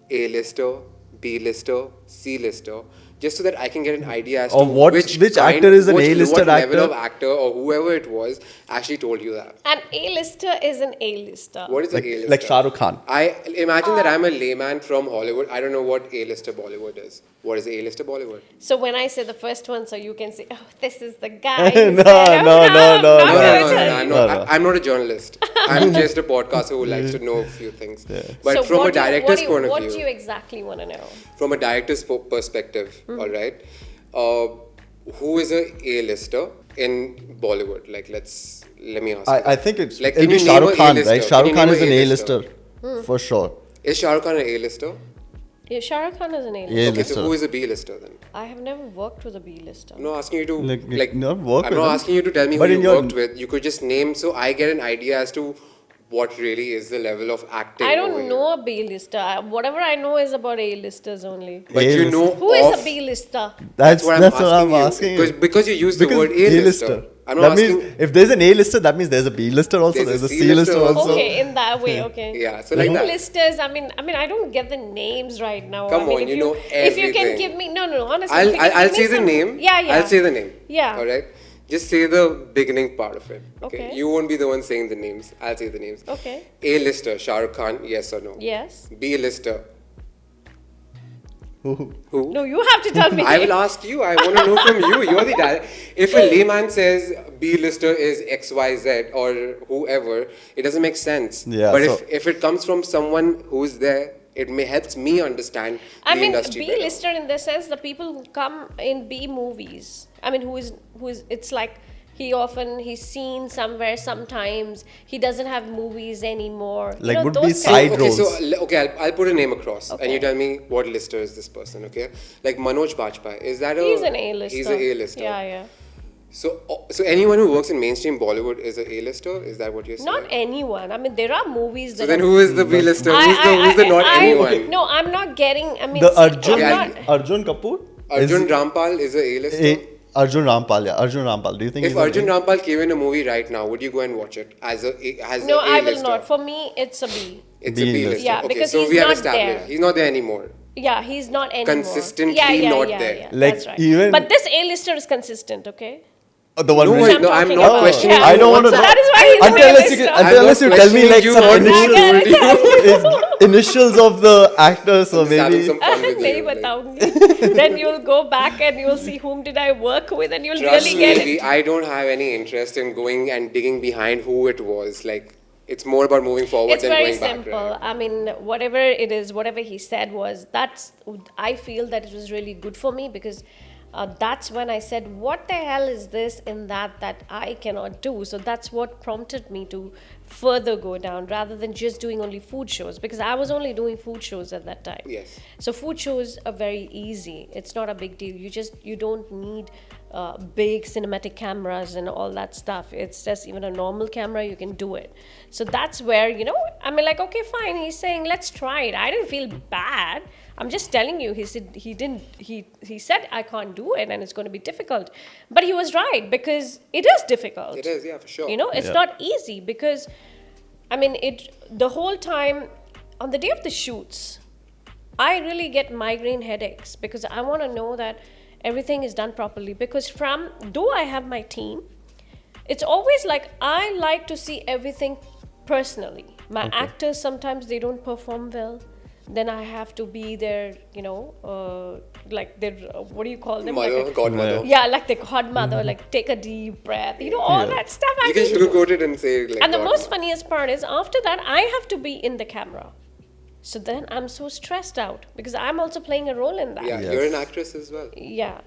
[SPEAKER 3] A-lister, B-lister, C-lister, just so that I can get an idea as to
[SPEAKER 2] Of which
[SPEAKER 3] kind-
[SPEAKER 2] actor is an
[SPEAKER 3] which-
[SPEAKER 2] A-lister
[SPEAKER 3] what level
[SPEAKER 2] actor?
[SPEAKER 3] of actor or whoever it was actually told you that.
[SPEAKER 1] An A-lister is an A-lister.
[SPEAKER 3] What is
[SPEAKER 2] Like,
[SPEAKER 3] an A-lister?
[SPEAKER 2] like Shah Rukh Khan.
[SPEAKER 3] I imagine that I'm a layman from Hollywood. I don't know what A-lister Bollywood is. What is A-lister Bollywood?
[SPEAKER 1] So when I say the first one, so you can say, oh, this is the guy.
[SPEAKER 2] No,
[SPEAKER 1] who said,
[SPEAKER 2] no,
[SPEAKER 1] oh,
[SPEAKER 2] no,
[SPEAKER 1] not
[SPEAKER 2] no,
[SPEAKER 3] No,
[SPEAKER 1] gonna
[SPEAKER 3] no,
[SPEAKER 1] tell
[SPEAKER 3] no,
[SPEAKER 1] you.
[SPEAKER 3] no,
[SPEAKER 2] No.
[SPEAKER 3] I'm not a journalist. I'm just a podcaster who likes to know a few things. But
[SPEAKER 1] So
[SPEAKER 3] from a
[SPEAKER 1] what do you-
[SPEAKER 3] director's point
[SPEAKER 1] what
[SPEAKER 3] of
[SPEAKER 1] do you
[SPEAKER 3] view,
[SPEAKER 1] exactly want to know?
[SPEAKER 3] from a director's perspective, all right, who is a A-lister in Bollywood? Like, let me ask.
[SPEAKER 2] I think it's
[SPEAKER 3] Like,
[SPEAKER 2] it'll
[SPEAKER 3] can
[SPEAKER 2] be
[SPEAKER 3] you
[SPEAKER 2] Shah
[SPEAKER 3] name
[SPEAKER 2] Rukh
[SPEAKER 3] a
[SPEAKER 2] Khan,
[SPEAKER 3] A-lister?
[SPEAKER 2] right? Shah
[SPEAKER 3] Can you
[SPEAKER 2] Rukh Khan
[SPEAKER 3] name
[SPEAKER 2] is
[SPEAKER 3] a
[SPEAKER 2] an
[SPEAKER 3] A-lister?
[SPEAKER 2] A-lister for sure.
[SPEAKER 3] Is Shah Rukh Khan an A-lister?
[SPEAKER 1] Yeah, Shah Rukh Khan is an A-lister.
[SPEAKER 2] Yeah.
[SPEAKER 3] Okay, so
[SPEAKER 2] A-lister.
[SPEAKER 3] who is a B-lister then?
[SPEAKER 1] I have never worked with a B-lister.
[SPEAKER 3] I'm not asking you to
[SPEAKER 2] Like, not work
[SPEAKER 3] I'm
[SPEAKER 2] with
[SPEAKER 3] not
[SPEAKER 2] them.
[SPEAKER 3] asking you to tell me
[SPEAKER 2] But
[SPEAKER 3] who
[SPEAKER 2] in
[SPEAKER 3] you
[SPEAKER 2] your-
[SPEAKER 3] worked with. You could just name so I get an idea as to what really is the level of acting.
[SPEAKER 1] I
[SPEAKER 3] over
[SPEAKER 1] don't
[SPEAKER 3] here.
[SPEAKER 1] know a B-lister. Whatever I know is about A-listers only.
[SPEAKER 3] But you
[SPEAKER 2] A-lister.
[SPEAKER 3] know
[SPEAKER 1] Who is
[SPEAKER 3] of,
[SPEAKER 1] a B-lister?
[SPEAKER 2] That's
[SPEAKER 3] what
[SPEAKER 2] I'm asking you.
[SPEAKER 3] Because you use the
[SPEAKER 2] Because
[SPEAKER 3] word A-lister. I'm not
[SPEAKER 2] that
[SPEAKER 3] asking.
[SPEAKER 2] means if there's an A-lister, that means there's a B-lister also.
[SPEAKER 3] There's a
[SPEAKER 2] There's a C-lister
[SPEAKER 3] C-lister
[SPEAKER 2] also.
[SPEAKER 1] Okay, in that way, okay.
[SPEAKER 3] Yeah, so like that.
[SPEAKER 1] B-listers, I mean, I don't get the names right now.
[SPEAKER 3] Come
[SPEAKER 1] I mean,
[SPEAKER 3] on,
[SPEAKER 1] if
[SPEAKER 3] you know
[SPEAKER 1] If you can
[SPEAKER 3] everything.
[SPEAKER 1] give me, no, honestly.
[SPEAKER 3] I'll
[SPEAKER 1] if you can
[SPEAKER 3] I'll
[SPEAKER 1] give
[SPEAKER 3] say
[SPEAKER 1] me
[SPEAKER 3] the
[SPEAKER 1] some-
[SPEAKER 3] name.
[SPEAKER 1] Yeah, yeah.
[SPEAKER 3] I'll say the name.
[SPEAKER 1] Yeah.
[SPEAKER 3] All right. Just say the beginning part of it.
[SPEAKER 1] Okay.
[SPEAKER 3] You won't be the one saying the names. I'll say the names.
[SPEAKER 1] Okay.
[SPEAKER 3] A-lister, Shah Rukh Khan, yes or no?
[SPEAKER 1] Yes.
[SPEAKER 3] B-lister,
[SPEAKER 2] Who?
[SPEAKER 3] who?
[SPEAKER 1] No, you have to tell me.
[SPEAKER 3] I will ask you. I want to know from you. You're the director. If a layman says B-lister is XYZ or whoever, it doesn't make sense.
[SPEAKER 2] Yeah,
[SPEAKER 3] But
[SPEAKER 2] so-
[SPEAKER 3] if it comes from someone who's there, it may helps me understand
[SPEAKER 1] I
[SPEAKER 3] the
[SPEAKER 1] mean,
[SPEAKER 3] industry better.
[SPEAKER 1] B-lister in the sense the people who come in B movies. I mean, who is it's like he's seen somewhere sometimes. He doesn't have movies anymore.
[SPEAKER 2] Like, would be
[SPEAKER 1] those
[SPEAKER 2] side
[SPEAKER 1] kind-
[SPEAKER 3] Okay, so
[SPEAKER 2] roles.
[SPEAKER 3] I'll put a name across, and
[SPEAKER 1] Okay.
[SPEAKER 3] you tell me what lister is this person. Okay, like Manoj Bajpayee, is that a?
[SPEAKER 1] He's an A-lister.
[SPEAKER 3] He's an A-lister.
[SPEAKER 1] Yeah.
[SPEAKER 3] So anyone who works in mainstream Bollywood is an A-lister. Is that what you're saying?
[SPEAKER 1] Not anyone. I mean, there are movies that.
[SPEAKER 3] So then,
[SPEAKER 1] are-
[SPEAKER 3] who is the B-lister? Who's the not anyone?
[SPEAKER 1] No, I'm not getting. I mean,
[SPEAKER 2] The
[SPEAKER 1] see,
[SPEAKER 2] Arjun,
[SPEAKER 1] I'm not-
[SPEAKER 2] Arjun Kapoor?
[SPEAKER 3] Arjun Rampal is a A-lister.
[SPEAKER 2] Arjun Rampal, yeah. Arjun Rampal. Do you think
[SPEAKER 3] If
[SPEAKER 2] he's an
[SPEAKER 3] Arjun
[SPEAKER 2] A?
[SPEAKER 3] Rampal came in a movie right now, would you go and watch it as
[SPEAKER 1] No,
[SPEAKER 3] a
[SPEAKER 1] I will
[SPEAKER 3] A-lister?
[SPEAKER 1] not. For me, it's a B.
[SPEAKER 3] It's a
[SPEAKER 2] B-lister.
[SPEAKER 3] B-lister.
[SPEAKER 1] Yeah,
[SPEAKER 3] Okay,
[SPEAKER 1] because
[SPEAKER 3] so
[SPEAKER 1] he's
[SPEAKER 3] we have
[SPEAKER 1] not
[SPEAKER 3] established
[SPEAKER 1] there.
[SPEAKER 3] he's not there anymore.
[SPEAKER 1] Yeah, he's not anymore.
[SPEAKER 3] Consistently
[SPEAKER 1] yeah,
[SPEAKER 3] not
[SPEAKER 1] yeah,
[SPEAKER 3] there.
[SPEAKER 1] Yeah,
[SPEAKER 2] Like,
[SPEAKER 1] that's right.
[SPEAKER 2] even-
[SPEAKER 1] But this A-lister is consistent, okay?
[SPEAKER 2] The one
[SPEAKER 3] No,
[SPEAKER 2] which-
[SPEAKER 3] wait, no, I'm
[SPEAKER 1] talking
[SPEAKER 3] not
[SPEAKER 1] about.
[SPEAKER 3] questioning
[SPEAKER 1] Yeah.
[SPEAKER 3] you.
[SPEAKER 2] I don't want to
[SPEAKER 3] What's
[SPEAKER 2] know.
[SPEAKER 1] So that is why he's
[SPEAKER 2] until
[SPEAKER 1] an
[SPEAKER 2] unless you,
[SPEAKER 1] A-lister.
[SPEAKER 2] until
[SPEAKER 3] I'm
[SPEAKER 2] unless
[SPEAKER 3] not
[SPEAKER 2] you tell me
[SPEAKER 3] questioning
[SPEAKER 2] like
[SPEAKER 3] you,
[SPEAKER 2] some
[SPEAKER 3] what
[SPEAKER 2] initials,
[SPEAKER 3] you
[SPEAKER 2] initials of the actor, so
[SPEAKER 3] Just having
[SPEAKER 2] maybe.
[SPEAKER 3] some fun with
[SPEAKER 1] नहीं
[SPEAKER 3] you. like.
[SPEAKER 1] बताऊंगी. Then you'll go back and you'll see whom did I work with, and you'll
[SPEAKER 3] Trust
[SPEAKER 1] really
[SPEAKER 3] me,
[SPEAKER 1] get it.
[SPEAKER 3] I don't have any interest in going and digging behind who it was. Like, it's more about moving forward
[SPEAKER 1] It's
[SPEAKER 3] than
[SPEAKER 1] very
[SPEAKER 3] going back.
[SPEAKER 1] simple.
[SPEAKER 3] Right?
[SPEAKER 1] I mean, whatever it is, whatever he said was, I feel that it was really good for me because that's when I said, what the hell is this in that I cannot do? So that's what prompted me to further go down rather than just doing only food shows, because I was only doing food shows at that time.
[SPEAKER 3] Yes.
[SPEAKER 1] So food shows are very easy. It's not a big deal. You don't need big cinematic cameras and all that stuff. It's just even a normal camera, you can do it. So that's where, I mean, like, okay, fine. He's saying, let's try it. I didn't feel bad. I'm just telling you, he said I can't do it and it's going to be difficult. But he was right, because it is difficult.
[SPEAKER 3] It is, yeah, for sure.
[SPEAKER 1] It's
[SPEAKER 2] Yeah.
[SPEAKER 1] not easy because, I mean, the whole time, on the day of the shoots, I really get migraine headaches because I want to know that everything is done properly. Because though I have my team, it's always like I like to see everything personally. My actors, sometimes they don't perform well, then I have to be there, like their, what do you call them?
[SPEAKER 3] Mother, godmother.
[SPEAKER 1] Yeah, like the godmother, like take a deep breath, all that stuff.
[SPEAKER 3] You can sugarcoat it and say like.
[SPEAKER 1] And the most funniest part is, after that, I have to be in the camera. So then I'm so stressed out because I'm also playing a role in that.
[SPEAKER 3] Yeah, you're an actress as well.
[SPEAKER 1] Yeah.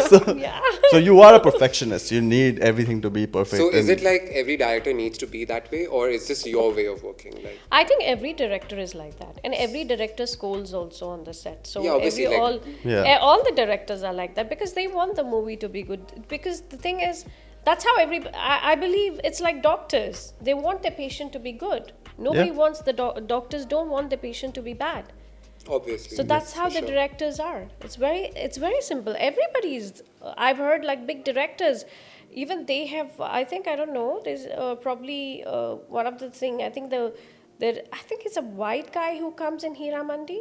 [SPEAKER 2] So,
[SPEAKER 1] Yeah.
[SPEAKER 2] so you are a perfectionist. You need everything to be perfect.
[SPEAKER 3] So is it like every director needs to be that way, or is this your way of working? Like,
[SPEAKER 1] I think every director is like that, and every director scolds also on the set. So
[SPEAKER 3] Yeah, obviously,
[SPEAKER 1] all the directors are like that because they want the movie to be good. Because the thing is, that's how I believe it's like doctors. They want their patient to be good. Nobody wants doctors don't want the patient to be bad.
[SPEAKER 3] obviously.
[SPEAKER 1] So that's how the
[SPEAKER 3] sure.
[SPEAKER 1] directors are. It's very simple. Everybody's. I've heard like big directors, even they have. I think I don't know. There's probably one of the thing. I think I think it's a white guy who comes in Hira Mandi.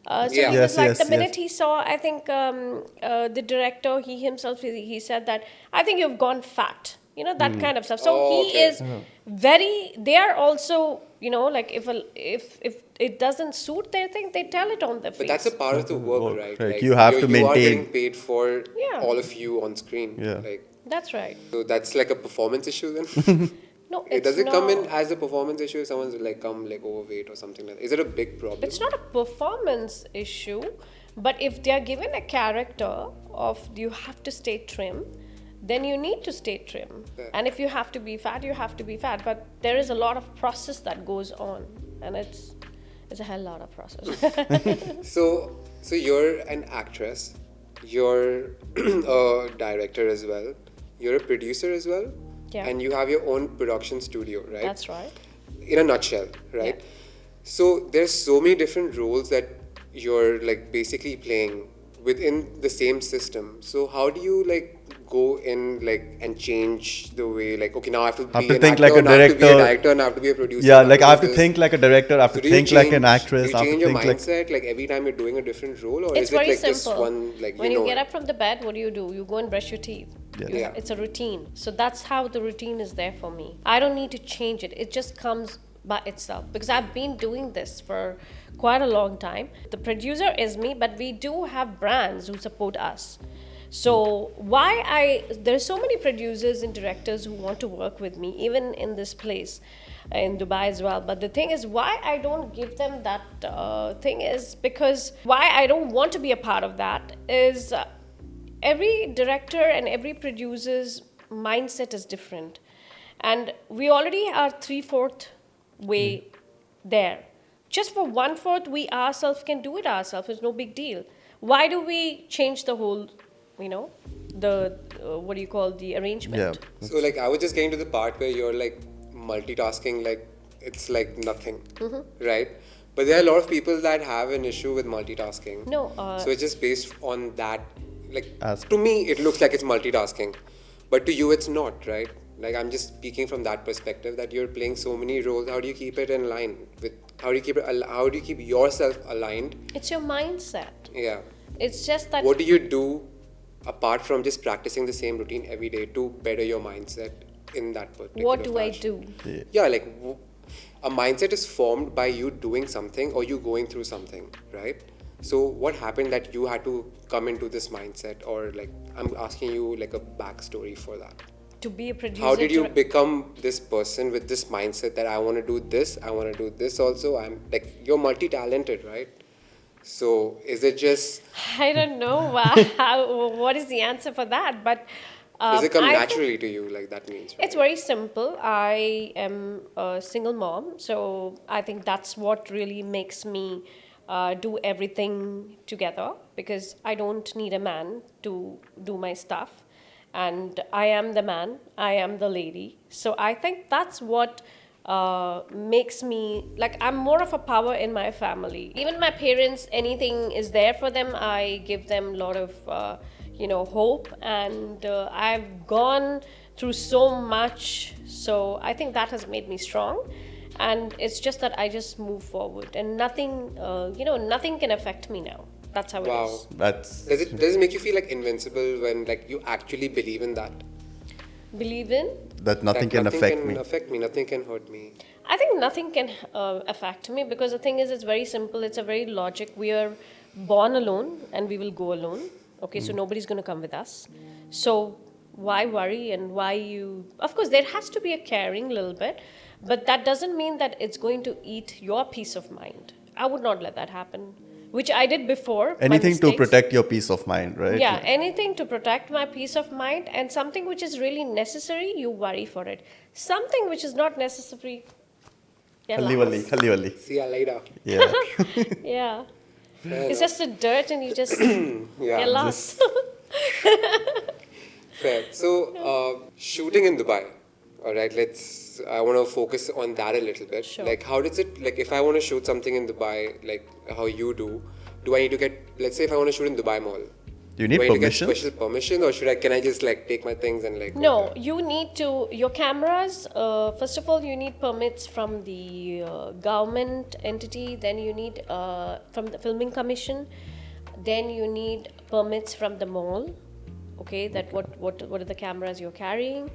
[SPEAKER 1] So
[SPEAKER 3] Yeah.
[SPEAKER 1] he was
[SPEAKER 2] Yes,
[SPEAKER 1] like,
[SPEAKER 2] yes,
[SPEAKER 1] the minute
[SPEAKER 2] yes.
[SPEAKER 1] he saw, I think the director, he himself, he said that, I think you've gone fat. That kind of stuff. So
[SPEAKER 3] Oh,
[SPEAKER 1] he
[SPEAKER 3] okay.
[SPEAKER 1] is they are also, like if it doesn't suit their thing, they tell it on their face.
[SPEAKER 3] But that's a part of the work, right?
[SPEAKER 2] Right.
[SPEAKER 3] Like,
[SPEAKER 2] You have to
[SPEAKER 3] You are
[SPEAKER 2] maintain.
[SPEAKER 3] getting paid for
[SPEAKER 1] Yeah.
[SPEAKER 3] all of you on screen.
[SPEAKER 2] Yeah.
[SPEAKER 3] Like,
[SPEAKER 1] That's right.
[SPEAKER 3] so that's like a performance issue then?
[SPEAKER 1] No,
[SPEAKER 3] Does it come in
[SPEAKER 1] not.
[SPEAKER 3] as a performance issue if someone's like come like overweight or something like that? Is it a big problem?
[SPEAKER 1] It's not a performance issue, but if they are given a character of you have to stay trim, then you need to stay trim.
[SPEAKER 3] Yeah.
[SPEAKER 1] And if you have to be fat, you have to be fat. But there is a lot of process that goes on, and it's a hell lot of process.
[SPEAKER 3] So you're an actress, you're a director as well, you're a producer as well,
[SPEAKER 1] Yeah.
[SPEAKER 3] and you have your own production studio, right?
[SPEAKER 1] That's right.
[SPEAKER 3] In a nutshell, right?
[SPEAKER 1] Yeah.
[SPEAKER 3] So there's so many different roles that you're like basically playing within the same system. So how do you like go in like and change the way, like, okay, now I have to be
[SPEAKER 2] to
[SPEAKER 3] an
[SPEAKER 2] think
[SPEAKER 3] actor,
[SPEAKER 2] like a
[SPEAKER 3] now I have to be a
[SPEAKER 2] director.
[SPEAKER 3] director, and I have to be a producer.
[SPEAKER 2] Yeah,
[SPEAKER 3] now
[SPEAKER 2] like I have
[SPEAKER 3] do
[SPEAKER 2] to
[SPEAKER 3] this.
[SPEAKER 2] think like a director. I have
[SPEAKER 3] So
[SPEAKER 2] to
[SPEAKER 3] do you
[SPEAKER 2] think like an
[SPEAKER 3] change-
[SPEAKER 2] actress.
[SPEAKER 3] Do
[SPEAKER 2] I
[SPEAKER 3] you
[SPEAKER 2] have
[SPEAKER 3] change
[SPEAKER 2] to
[SPEAKER 3] your
[SPEAKER 2] think like.
[SPEAKER 3] mindset like every time you're doing a different role, or
[SPEAKER 1] It's
[SPEAKER 3] is it
[SPEAKER 1] very
[SPEAKER 3] like
[SPEAKER 1] simple.
[SPEAKER 3] just one like
[SPEAKER 1] when
[SPEAKER 3] you
[SPEAKER 1] you
[SPEAKER 3] know
[SPEAKER 1] get
[SPEAKER 3] it?
[SPEAKER 1] up from the bed, what do? You go and brush your teeth.
[SPEAKER 2] Yes.
[SPEAKER 3] Yeah.
[SPEAKER 1] It's a routine. So that's how the routine is there for me. I don't need to change it. It just comes by itself because I've been doing this for quite a long time. The producer is me, but we do have brands who support us. So there's so many producers and directors who want to work with me, even in this place, in Dubai as well. But the thing is, why I don't give them that thing is because why I don't want to be a part of that is every director and every producer's mindset is different. And we already are 3/4 way there. Just for 1/4, we ourselves can do it ourselves. It's no big deal. Why do we change the whole, the what do you call the arrangement?
[SPEAKER 2] Yeah.
[SPEAKER 3] So like I was just getting to the part where you're like multitasking, like it's like nothing, right? But there are a lot of people that have an issue with multitasking.
[SPEAKER 1] No,
[SPEAKER 3] So it's just based on that. Like
[SPEAKER 2] Aspect.
[SPEAKER 3] to me, it looks like it's multitasking, but to you, it's not, right? Like I'm just speaking from that perspective that you're playing so many roles. How do you keep it in line with? How do you keep yourself aligned?
[SPEAKER 1] it's your mindset.
[SPEAKER 3] Yeah.
[SPEAKER 1] It's just that
[SPEAKER 3] What do you do apart from just practicing the same routine every day to better your mindset in that particular
[SPEAKER 1] what do I
[SPEAKER 3] fashion?
[SPEAKER 1] do?
[SPEAKER 3] Yeah, like a mindset is formed by you doing something or you going through something, right? So what happened that you had to come into this mindset, or like I'm asking you like a backstory for that?
[SPEAKER 1] To be a producer.
[SPEAKER 3] How did you
[SPEAKER 1] direct-
[SPEAKER 3] become this person with this mindset that I want to do this, I want to do this also? I'm like, you're multi-talented, right? So is it just,
[SPEAKER 1] I don't know what is the answer for that, but
[SPEAKER 3] does it come
[SPEAKER 1] I think-
[SPEAKER 3] naturally to you? Like that means, right?
[SPEAKER 1] It's very simple. I am a single mom, so I think that's what really makes me do everything together because I don't need a man to do my stuff. And I am the man, I am the lady. So I think that's what makes me, like, I'm more of a power in my family. Even my parents, anything is there for them, I give them a lot of hope, and I've gone through so much, so I think that has made me strong, and it's just that I just move forward, and nothing can affect me now. That's how it
[SPEAKER 3] Wow.
[SPEAKER 1] is.
[SPEAKER 2] That's
[SPEAKER 3] Does it make you feel like invincible when like you actually believe in that?
[SPEAKER 1] Believe in?
[SPEAKER 2] that nothing
[SPEAKER 3] That
[SPEAKER 2] can affect
[SPEAKER 3] can
[SPEAKER 2] me.
[SPEAKER 3] affect me. Nothing can hurt me.
[SPEAKER 1] I think nothing can affect me because the thing is, it's very simple. It's a very logic. We are born alone and we will go alone. Okay, so nobody's going to come with us. So why worry and why you. Of course, there has to be a caring little bit, but that doesn't mean that it's going to eat your peace of mind. I would not let that happen, which I did before. my
[SPEAKER 2] Anything to
[SPEAKER 1] mistakes.
[SPEAKER 2] protect your peace of mind, right?
[SPEAKER 1] Yeah, anything to protect my peace of mind, and something which is really necessary, you worry for it. Something which is not necessary, yeah,
[SPEAKER 2] Halli walli, halli walli.
[SPEAKER 3] See ya later.
[SPEAKER 2] Yeah.
[SPEAKER 1] yeah.
[SPEAKER 3] Fair
[SPEAKER 1] It's just a dirt, and you just
[SPEAKER 3] Yeah.
[SPEAKER 1] get lost.
[SPEAKER 3] Fair. So, shooting in Dubai. All right, I want to focus on that a little bit.
[SPEAKER 1] Sure.
[SPEAKER 3] Like, how does it, like, if I want to shoot something in Dubai, like how you do I need to get, let's say if I want to shoot in Dubai Mall,
[SPEAKER 2] You need
[SPEAKER 3] do I need to get
[SPEAKER 2] permission.
[SPEAKER 3] special permission, or can I just like take my things and like go
[SPEAKER 1] No,
[SPEAKER 3] there?
[SPEAKER 1] you need to, your cameras, first of all, you need permits from the government entity, then you need from the filming commission, then you need permits from the mall, okay, that what are the cameras you're carrying,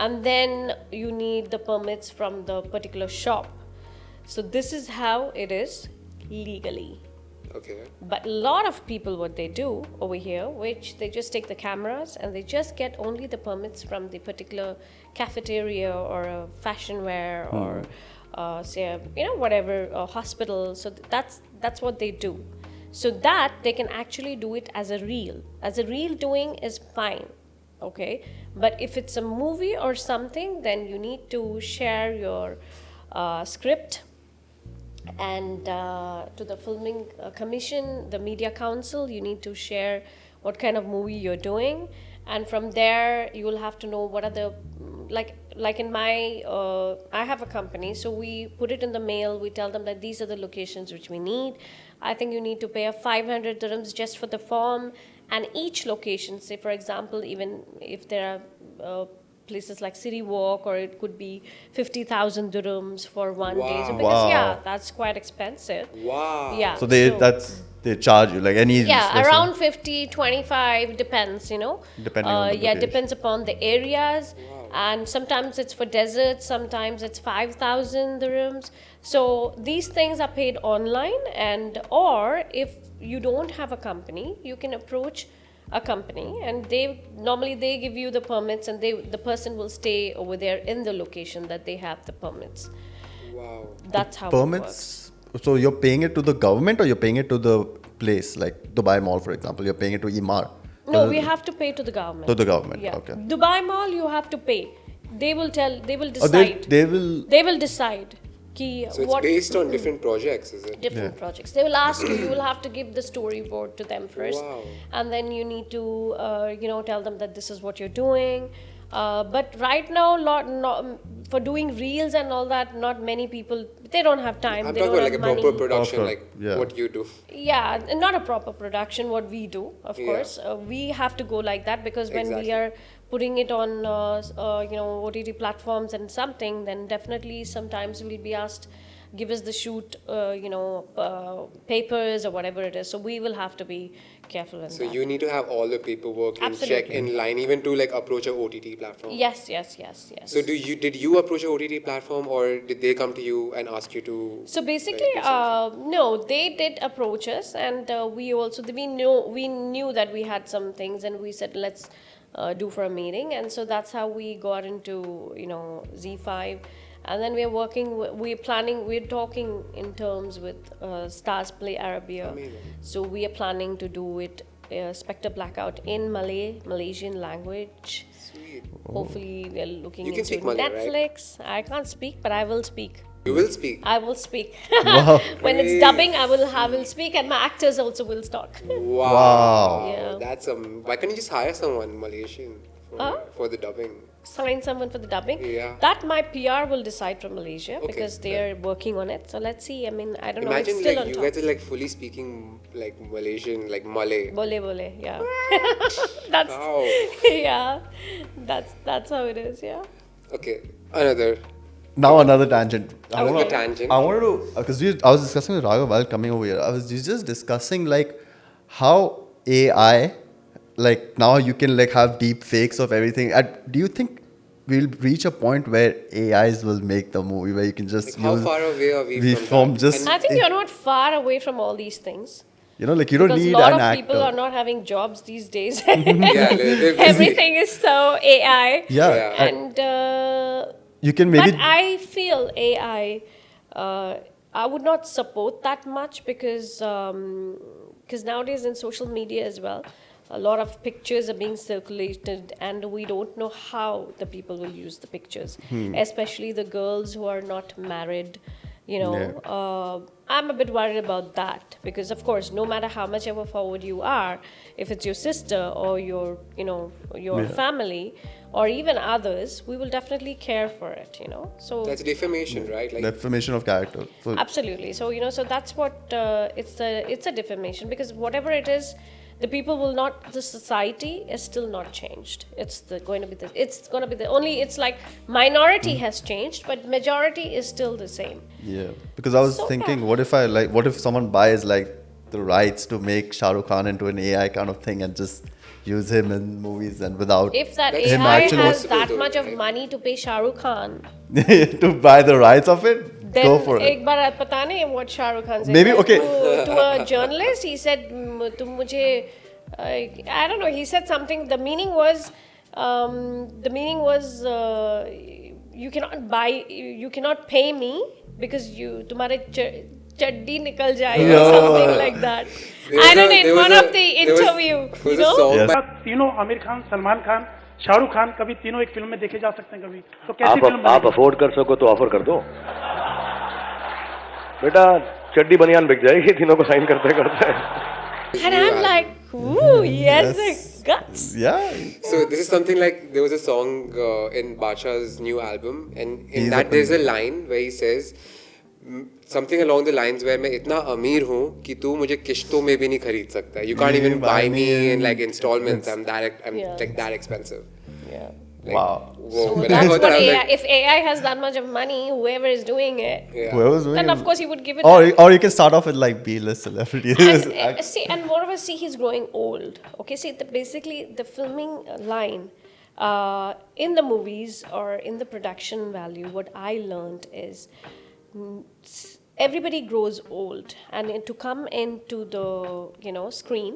[SPEAKER 1] and then you need the permits from the particular shop. So this is how it is legally.
[SPEAKER 3] Okay.
[SPEAKER 1] But a lot of people, what they do over here, which they just take the cameras and they just get only the permits from the particular cafeteria or a fashion wear or say, whatever, a hospital. So that's what they do. So that they can actually do it as a reel. As a reel doing is fine, okay? But if it's a movie or something, then you need to share your script and to the filming commission, the media council, you need to share what kind of movie you're doing, and from there you will have to know what are the like in my I have a company, so we put it in the mail. We tell them that these are the locations which we need. I think you need to pay a 500 dirhams just for the form, and each location, say for example, even if there are places like City Walk, or it could be 50,000 dirhams for one day. So
[SPEAKER 3] Wow.
[SPEAKER 1] because
[SPEAKER 2] Wow.
[SPEAKER 1] that's quite expensive.
[SPEAKER 3] Wow.
[SPEAKER 1] Yeah.
[SPEAKER 2] So they charge you like any.
[SPEAKER 1] Yeah,
[SPEAKER 2] let's say-
[SPEAKER 1] around 50, 25, depends,
[SPEAKER 2] Depending on the
[SPEAKER 1] yeah,
[SPEAKER 2] location.
[SPEAKER 1] depends upon the areas. And sometimes it's for deserts, sometimes it's 5,000 dirhams. So these things are paid online, or if you don't have a company, you can approach a company, and normally they give you the permits, and the person will stay over there in the location that they have the permits.
[SPEAKER 3] Wow.
[SPEAKER 1] That's how it works.
[SPEAKER 2] permits. So you're paying it to the government, or you're paying it to the place, like Dubai Mall, for example. You're paying it to Emaar.
[SPEAKER 1] No, we have to pay to the government.
[SPEAKER 2] To the government.
[SPEAKER 1] Yeah.
[SPEAKER 2] Okay.
[SPEAKER 1] Dubai Mall, you have to pay. They will
[SPEAKER 2] Or
[SPEAKER 1] decide.
[SPEAKER 2] they will.
[SPEAKER 1] They will decide ki
[SPEAKER 3] So it's
[SPEAKER 1] what
[SPEAKER 3] based on different projects, is it?
[SPEAKER 1] different projects. They will ask you. You will have to give the storyboard to them first,
[SPEAKER 3] Wow.
[SPEAKER 1] and then you need to tell them that this is what you're doing. But right now, for doing reels and all that, not many people. They don't have time.
[SPEAKER 3] I'm
[SPEAKER 1] they
[SPEAKER 3] talking
[SPEAKER 1] don't
[SPEAKER 3] about like a
[SPEAKER 1] have money.
[SPEAKER 3] proper production,
[SPEAKER 2] Proper,
[SPEAKER 3] like
[SPEAKER 2] yeah.
[SPEAKER 3] what you do.
[SPEAKER 1] Yeah, and not a proper production. What we do, of
[SPEAKER 3] Yeah.
[SPEAKER 1] course, we have to go like that, because when we
[SPEAKER 3] Exactly.
[SPEAKER 1] are putting it on, OTT platforms and something, then definitely sometimes we'll be asked, give us the shoot, papers or whatever it is. So we will have to be careful in
[SPEAKER 3] So
[SPEAKER 1] that.
[SPEAKER 3] you need to have all the paperwork in check,
[SPEAKER 1] Absolutely.
[SPEAKER 3] in line, even to like approach a OTT platform.
[SPEAKER 1] Yes.
[SPEAKER 3] So did you approach a OTT platform, or did they come to you and ask you to?
[SPEAKER 1] So basically,
[SPEAKER 3] like, do something?
[SPEAKER 1] no, they did approach us, and we knew that we had some things, and we said let's do for a meeting, and so that's how we got into Z5, and then we're talking in terms with Stars Play Arabia.
[SPEAKER 3] Amazing.
[SPEAKER 1] So we are planning to do it Spectre Blackout in Malaysian language.
[SPEAKER 3] Sweet.
[SPEAKER 1] Hopefully, we're looking
[SPEAKER 3] You can
[SPEAKER 1] into
[SPEAKER 3] speak Malay, right?
[SPEAKER 1] Netflix. I can't speak, but I will speak.
[SPEAKER 3] You will speak.
[SPEAKER 1] I will speak.
[SPEAKER 2] Wow.
[SPEAKER 1] When it's
[SPEAKER 3] Great.
[SPEAKER 1] dubbing, I will speak, and my actors also will talk.
[SPEAKER 3] Wow.
[SPEAKER 1] Yeah.
[SPEAKER 3] That's why can't you just hire someone Malaysian for the dubbing?
[SPEAKER 1] Sign someone for the dubbing.
[SPEAKER 3] Yeah.
[SPEAKER 1] That my PR will decide from Malaysia,
[SPEAKER 3] Okay,
[SPEAKER 1] because they are working on it. So let's see. I mean, I don't know.
[SPEAKER 3] Imagine
[SPEAKER 1] It's still
[SPEAKER 3] like
[SPEAKER 1] on
[SPEAKER 3] you
[SPEAKER 1] top.
[SPEAKER 3] guys are like fully speaking like Malaysian, like Malay.
[SPEAKER 1] Bole, yeah. That's
[SPEAKER 3] Wow.
[SPEAKER 1] yeah. That's how it is. Yeah.
[SPEAKER 3] Okay, another.
[SPEAKER 2] Now another tangent.
[SPEAKER 3] Okay, tangent.
[SPEAKER 2] I wanted to, because I was discussing with Raghav while coming over here. We just discussing like how AI, like now you can like have deep fakes of everything. Do you think we'll reach a point where AIs will make the movie where you can just
[SPEAKER 3] Like, how
[SPEAKER 2] use
[SPEAKER 3] far away are we from that?
[SPEAKER 2] just
[SPEAKER 1] I think you're not far away from all these things.
[SPEAKER 2] like you don't
[SPEAKER 1] Because a
[SPEAKER 2] need
[SPEAKER 1] lot
[SPEAKER 2] an
[SPEAKER 1] of
[SPEAKER 2] actor.
[SPEAKER 1] people are not having jobs these days.
[SPEAKER 3] Yeah, they're busy.
[SPEAKER 1] Everything is so AI.
[SPEAKER 2] Yeah.
[SPEAKER 1] And
[SPEAKER 2] You can maybe
[SPEAKER 1] but I feel AI. I would not support that much because nowadays in social media as well, a lot of pictures are being circulated, and we don't know how the people will use the pictures, especially the girls who are not married. I'm a bit worried about that because, of course, no matter how much ever forward you are, if it's your sister or your family or even others, we will definitely care for it. So
[SPEAKER 3] That's defamation, right? Like,
[SPEAKER 2] defamation of character. So
[SPEAKER 1] absolutely. So that's what it's a defamation because whatever it is, the people will not. The society is still not changed. It's going to be the only. It's like minority has changed, but majority is still the same.
[SPEAKER 2] yeah, because I was
[SPEAKER 1] So,
[SPEAKER 2] thinking,
[SPEAKER 1] yeah.
[SPEAKER 2] what if someone buys like the rights to make Shah Rukh Khan into an AI kind of thing and just use him in movies and without
[SPEAKER 1] If that
[SPEAKER 3] That's
[SPEAKER 2] him
[SPEAKER 1] AI
[SPEAKER 2] actually
[SPEAKER 1] has
[SPEAKER 3] possible
[SPEAKER 1] that
[SPEAKER 3] though,
[SPEAKER 1] much of
[SPEAKER 3] right?
[SPEAKER 1] money to pay Shah Rukh Khan,
[SPEAKER 2] to buy the rights of it,
[SPEAKER 1] then
[SPEAKER 2] go for it.
[SPEAKER 1] एक बार पता नहीं what Shah Rukh Khan said.
[SPEAKER 2] Maybe,
[SPEAKER 1] right?
[SPEAKER 2] okay.
[SPEAKER 1] To a journalist, he said, "तुम मुझे," I don't know. He said something. The meaning was, you cannot pay me because तुम्हारे चड्डी निकल जाए or something like that. I don't know. In one of the interview,
[SPEAKER 3] there was a song
[SPEAKER 2] Yes.
[SPEAKER 3] by
[SPEAKER 4] तीनों आमिर खान, सलमान खान, शाहरुख खान कभी तीनों एक film में देखे जा सकते हैं कभी तो कैसी फिल्म
[SPEAKER 5] आप अफोर्ड कर सको तो ऑफर कर दो बेटा चड्डी बनियान बिक जाएगी तीनों को साइन करते करते
[SPEAKER 1] and I'm like, ooh, yes, the guts.
[SPEAKER 2] Yeah.
[SPEAKER 3] So this is something like there was a song in Badshah's new album, and in
[SPEAKER 2] He's
[SPEAKER 3] that
[SPEAKER 2] a
[SPEAKER 3] there's a line where he says something along the lines where मैं इतना अमीर हूँ कि तू मुझे किश्तों में भी नहीं खरीद सकता. You can't even buy me in like installments. I'm
[SPEAKER 1] Yeah.
[SPEAKER 3] like that expensive.
[SPEAKER 1] Yeah.
[SPEAKER 3] Like,
[SPEAKER 2] Wow.
[SPEAKER 3] Whoa.
[SPEAKER 1] So
[SPEAKER 3] When I
[SPEAKER 1] that's
[SPEAKER 3] heard
[SPEAKER 1] what
[SPEAKER 3] that, I was
[SPEAKER 1] AI.
[SPEAKER 3] like,
[SPEAKER 1] If AI has that much of money, whoever is doing it,
[SPEAKER 3] yeah.
[SPEAKER 2] Whoever's doing
[SPEAKER 1] then
[SPEAKER 2] it.
[SPEAKER 1] of course he would give it.
[SPEAKER 2] Or you can start off with like B-list celebrities.
[SPEAKER 1] And moreover, see, he's growing old. Okay, see, basically the filming line in the movies or in the production value, what I learned is everybody grows old, and to come into the screen,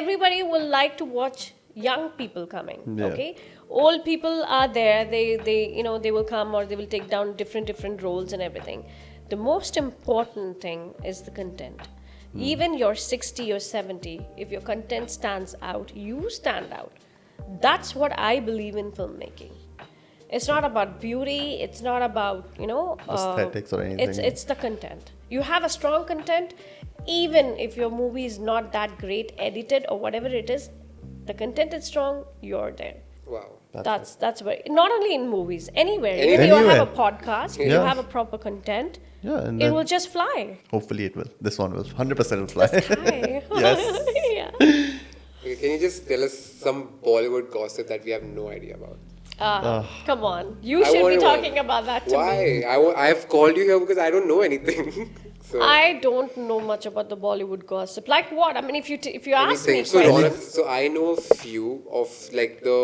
[SPEAKER 1] everybody will like to watch young people coming.
[SPEAKER 2] Yeah.
[SPEAKER 1] Okay, old people are there. They will come or they will take down different roles and everything. The most important thing is the content. Even you're 60 or 70, if your content stands out, you stand out. That's what I believe in filmmaking. It's not about beauty. It's not about
[SPEAKER 2] Aesthetics or anything.
[SPEAKER 1] It's the content. You have a strong content, even if your movie is not that great edited or whatever it is. The content is strong. You're there.
[SPEAKER 3] Wow.
[SPEAKER 1] That's where. Not only in movies, anywhere. Even if you
[SPEAKER 2] Anywhere.
[SPEAKER 1] have a podcast, you
[SPEAKER 2] Yeah.
[SPEAKER 1] have a proper content.
[SPEAKER 2] Yeah, and
[SPEAKER 1] It
[SPEAKER 2] then
[SPEAKER 1] will just fly.
[SPEAKER 2] hopefully it will. This one will. 100% will fly.
[SPEAKER 1] Hi.
[SPEAKER 2] Yes.
[SPEAKER 1] Yeah.
[SPEAKER 3] Okay, can you just tell us some Bollywood gossip that we have no idea about?
[SPEAKER 1] Come on. You
[SPEAKER 3] I
[SPEAKER 1] should be
[SPEAKER 3] want-
[SPEAKER 1] talking about that to me.
[SPEAKER 3] Why? I've called you here because I don't know anything. So
[SPEAKER 1] I don't know much about the Bollywood gossip. Like what? I mean, if you ask me,
[SPEAKER 3] anything. So,
[SPEAKER 1] questions-
[SPEAKER 3] Raunak, so I know a few of like the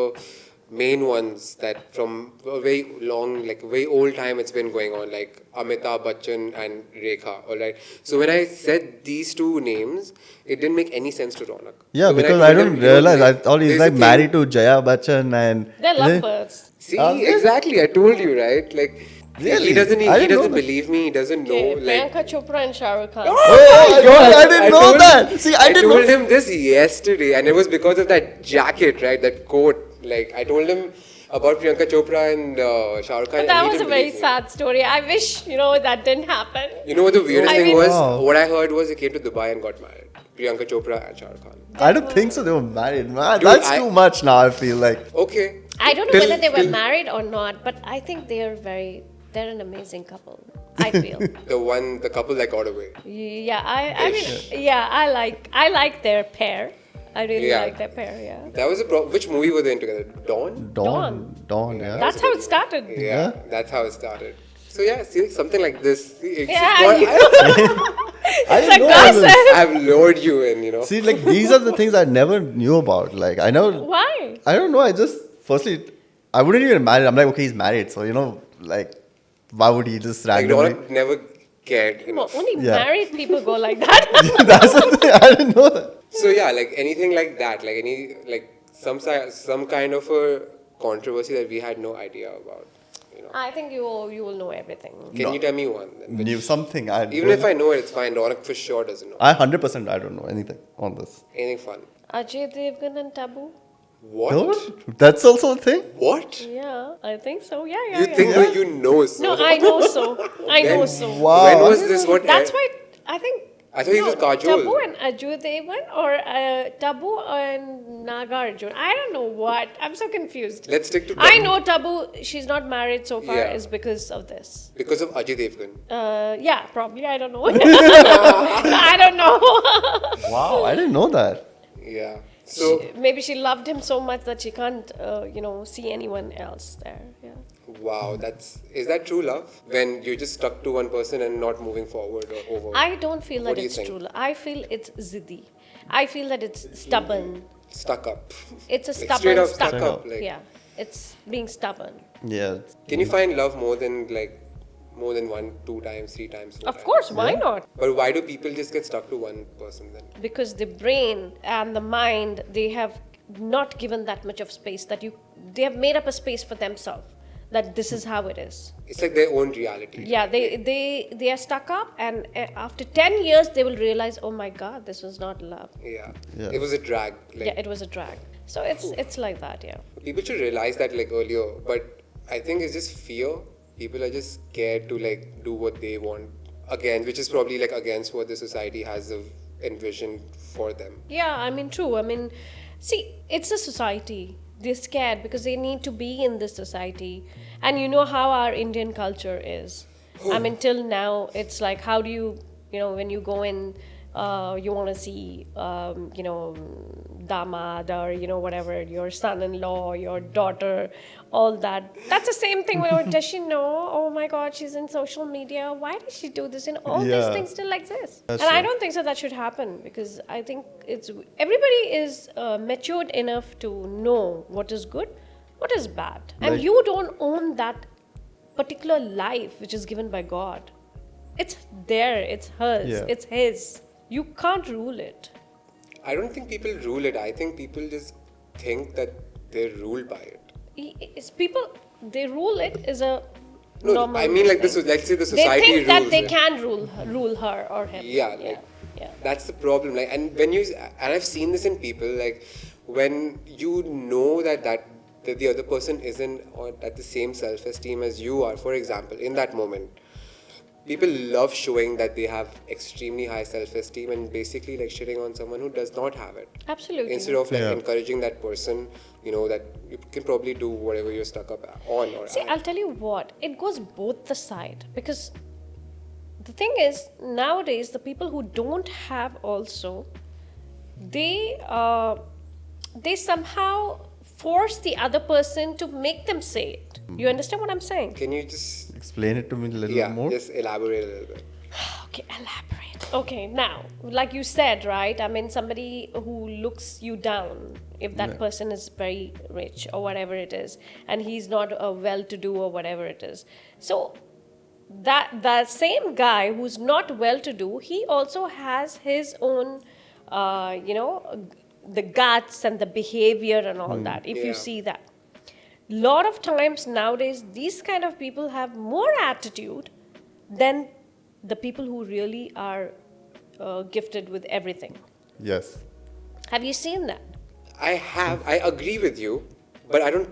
[SPEAKER 3] main ones that from a very long, like very old time it's been going on, like Amitabh Bachchan and Rekha. All right. So when I said these two names, it didn't make any sense to Raunak.
[SPEAKER 2] Yeah,
[SPEAKER 3] So when
[SPEAKER 2] because I
[SPEAKER 3] told
[SPEAKER 2] don't
[SPEAKER 3] him,
[SPEAKER 2] realize. I thought he's
[SPEAKER 3] there's a
[SPEAKER 2] like
[SPEAKER 3] thing-
[SPEAKER 2] married to Jaya Bachchan and.
[SPEAKER 1] they're lovebirds.
[SPEAKER 3] See, exactly. I told you, right? Like.
[SPEAKER 2] Really?
[SPEAKER 3] He doesn't.
[SPEAKER 2] I
[SPEAKER 3] He
[SPEAKER 2] didn't know
[SPEAKER 3] doesn't
[SPEAKER 2] that.
[SPEAKER 3] believe me. He doesn't know.
[SPEAKER 1] Okay,
[SPEAKER 3] Like,
[SPEAKER 1] Priyanka Chopra and Shah Rukh Khan.
[SPEAKER 2] Oh my God! I didn't know
[SPEAKER 3] told-
[SPEAKER 2] that. See, I didn't
[SPEAKER 3] told
[SPEAKER 2] know.
[SPEAKER 3] him this yesterday, and it was because of that jacket, right? That coat. Like, I told him about Priyanka Chopra and Shah Rukh Khan.
[SPEAKER 1] But that
[SPEAKER 3] and he
[SPEAKER 1] was a
[SPEAKER 3] didn't
[SPEAKER 1] very
[SPEAKER 3] believe me.
[SPEAKER 1] sad story. I wish that didn't happen.
[SPEAKER 3] You know what the weirdest
[SPEAKER 1] I
[SPEAKER 3] thing
[SPEAKER 1] mean-
[SPEAKER 3] was?
[SPEAKER 2] Wow.
[SPEAKER 3] What I heard was he came to Dubai and got married. Priyanka Chopra and Shah Rukh Khan.
[SPEAKER 2] I don't think so. They were married, man.
[SPEAKER 3] Dude,
[SPEAKER 2] That's
[SPEAKER 3] I-
[SPEAKER 2] too much now. I feel like.
[SPEAKER 3] Okay.
[SPEAKER 1] I don't know
[SPEAKER 3] Till-
[SPEAKER 1] whether they were
[SPEAKER 3] till-
[SPEAKER 1] married or not, but I think they're an amazing couple. I feel.
[SPEAKER 3] The couple that got away.
[SPEAKER 1] Yeah, I mean, yeah, I like their pair. I really
[SPEAKER 3] Yeah.
[SPEAKER 1] like their pair. Yeah.
[SPEAKER 3] That was which movie were they in together? Dawn?
[SPEAKER 2] Dawn, yeah.
[SPEAKER 1] That's how it started.
[SPEAKER 3] Yeah, that's how it started. So yeah, see, something like this. See, it's
[SPEAKER 1] Yeah,
[SPEAKER 3] got-
[SPEAKER 1] It's a
[SPEAKER 2] know all this.
[SPEAKER 1] gossip.
[SPEAKER 3] I've lured you in, you know.
[SPEAKER 2] See, like these are the things I never knew about. Like I never.
[SPEAKER 1] Why?
[SPEAKER 2] I don't know. I just firstly, I wouldn't even marry. I'm like, okay, he's married, so like, why would he just
[SPEAKER 3] Like,
[SPEAKER 2] randomly?
[SPEAKER 3] Raunak never cared
[SPEAKER 1] Well,
[SPEAKER 3] enough.
[SPEAKER 1] only
[SPEAKER 2] Yeah.
[SPEAKER 1] married people go like that.
[SPEAKER 2] That's the thing. I didn't know that.
[SPEAKER 3] So yeah, like anything like that, like some kind of a controversy that we had no idea about. You know.
[SPEAKER 1] I think you will know everything.
[SPEAKER 3] Can you tell me one? Then?
[SPEAKER 2] Knew something.
[SPEAKER 3] Even if I know it, it's fine. Raunak for sure doesn't know.
[SPEAKER 2] 100% I don't know anything on this.
[SPEAKER 3] Anything fun?
[SPEAKER 1] Ajay Devgan and Taboo?
[SPEAKER 3] What?
[SPEAKER 2] No? That's also a thing?
[SPEAKER 3] What?
[SPEAKER 1] Yeah, I think so. Yeah.
[SPEAKER 3] You think that you know so?
[SPEAKER 1] No, I know so. I know so.
[SPEAKER 2] Wow.
[SPEAKER 3] When was this? What?
[SPEAKER 1] That's why I think.
[SPEAKER 3] I thought he was Kajol.
[SPEAKER 1] Taboo and Ajay Devgan or Taboo and Nagarjun. I don't know what. I'm so confused.
[SPEAKER 3] Let's stick to
[SPEAKER 1] I
[SPEAKER 3] Taboo.
[SPEAKER 1] know Taboo. She's not married so far
[SPEAKER 3] Yeah.
[SPEAKER 1] is because of this.
[SPEAKER 3] Because of Ajay Devgan.
[SPEAKER 1] Yeah, probably. I don't know. I don't know.
[SPEAKER 2] Wow, I didn't know that.
[SPEAKER 3] Yeah. So
[SPEAKER 1] Maybe she loved him so much that she can't, see anyone else there. Yeah.
[SPEAKER 3] wow, is that true love? When you're just stuck to one person and not moving forward or over?
[SPEAKER 1] I don't feel
[SPEAKER 3] What
[SPEAKER 1] that
[SPEAKER 3] do you
[SPEAKER 1] it's
[SPEAKER 3] think?
[SPEAKER 1] true. I feel it's ziddy. I feel that it's stubborn.
[SPEAKER 3] Stuck up.
[SPEAKER 1] It's a
[SPEAKER 3] Like
[SPEAKER 1] stubborn
[SPEAKER 3] straight up
[SPEAKER 1] stuck
[SPEAKER 3] stuck up, like-
[SPEAKER 1] Yeah, it's being stubborn.
[SPEAKER 2] Yeah.
[SPEAKER 3] Can you find love more than 1, 2 times, 3 times? 4
[SPEAKER 1] Of
[SPEAKER 3] times?
[SPEAKER 1] course, why not?
[SPEAKER 3] But why do people just get stuck to one person then?
[SPEAKER 1] Because the brain and the mind, they have not given that much of space they have made up a space for themselves that this is how it is.
[SPEAKER 3] It's like their own reality.
[SPEAKER 1] Yeah, they are stuck up, and after 10 years they will realize, oh my God, this was not love.
[SPEAKER 3] Yeah.
[SPEAKER 2] Yeah.
[SPEAKER 3] It was a drag. Like,
[SPEAKER 1] Yeah, it was a drag. So it's like that. Yeah.
[SPEAKER 3] people should realize that earlier, but I think it's just fear. People are just scared to do what they want again, which is probably against what the society has envisioned for them.
[SPEAKER 1] Yeah, I mean, true. I mean, see, it's a society. They're scared because they need to be in this society. And you know how our Indian culture is. I mean, till now, it's like, how do you, when you go in, you want to see, damad or, whatever, your son-in-law, your daughter, all that. That's the same thing. Does she know? Oh my God, she's in social media. Why does she do this? And all these
[SPEAKER 2] Yeah.
[SPEAKER 1] things still exist.
[SPEAKER 2] That's
[SPEAKER 1] And I
[SPEAKER 2] true.
[SPEAKER 1] don't think so that should happen, because I think everybody is matured enough to know what is good, what is bad. And
[SPEAKER 2] Like-
[SPEAKER 1] you don't own that particular life which is given by God. It's there, it's hers,
[SPEAKER 2] Yeah.
[SPEAKER 1] it's his. You can't rule it.
[SPEAKER 3] I don't think people rule it. I think people just think that they're ruled by it.
[SPEAKER 1] It's people, they rule it is a
[SPEAKER 3] No,
[SPEAKER 1] normal
[SPEAKER 3] I mean
[SPEAKER 1] thing.
[SPEAKER 3] let's say the
[SPEAKER 1] They
[SPEAKER 3] society
[SPEAKER 1] think that
[SPEAKER 3] rules
[SPEAKER 1] they
[SPEAKER 3] it.
[SPEAKER 1] can rule her or him.
[SPEAKER 3] Yeah,
[SPEAKER 1] yeah.
[SPEAKER 3] that's the problem. And I've seen this in people, when you know that the other person isn't at the same self-esteem as you are, for example, in that moment, people love showing that they have extremely high self-esteem and basically shitting on someone who does not have it.
[SPEAKER 1] Absolutely.
[SPEAKER 3] Instead of
[SPEAKER 2] Yeah.
[SPEAKER 3] encouraging that person, that you can probably do whatever you're stuck up on or
[SPEAKER 1] See,
[SPEAKER 3] at.
[SPEAKER 1] I'll tell you what, it goes both the side, because the thing is, nowadays the people who don't have also, they somehow force the other person to make them say it. You understand what I'm saying?
[SPEAKER 3] Can you just
[SPEAKER 2] Explain it to me a little more.
[SPEAKER 3] just elaborate a little bit?
[SPEAKER 1] Okay, elaborate. Okay, now, like you said, right? I mean, somebody who looks you down, if that person is very rich or whatever it is, and he's not well-to-do or whatever it is. So that same guy who's not well-to-do, he also has his own, the guts and the behavior and all that. If you
[SPEAKER 3] Yeah.
[SPEAKER 1] see that, lot of times nowadays, these kind of people have more attitude than the people who really are gifted with everything.
[SPEAKER 2] Yes.
[SPEAKER 1] Have you seen that?
[SPEAKER 3] I agree with you, but I don't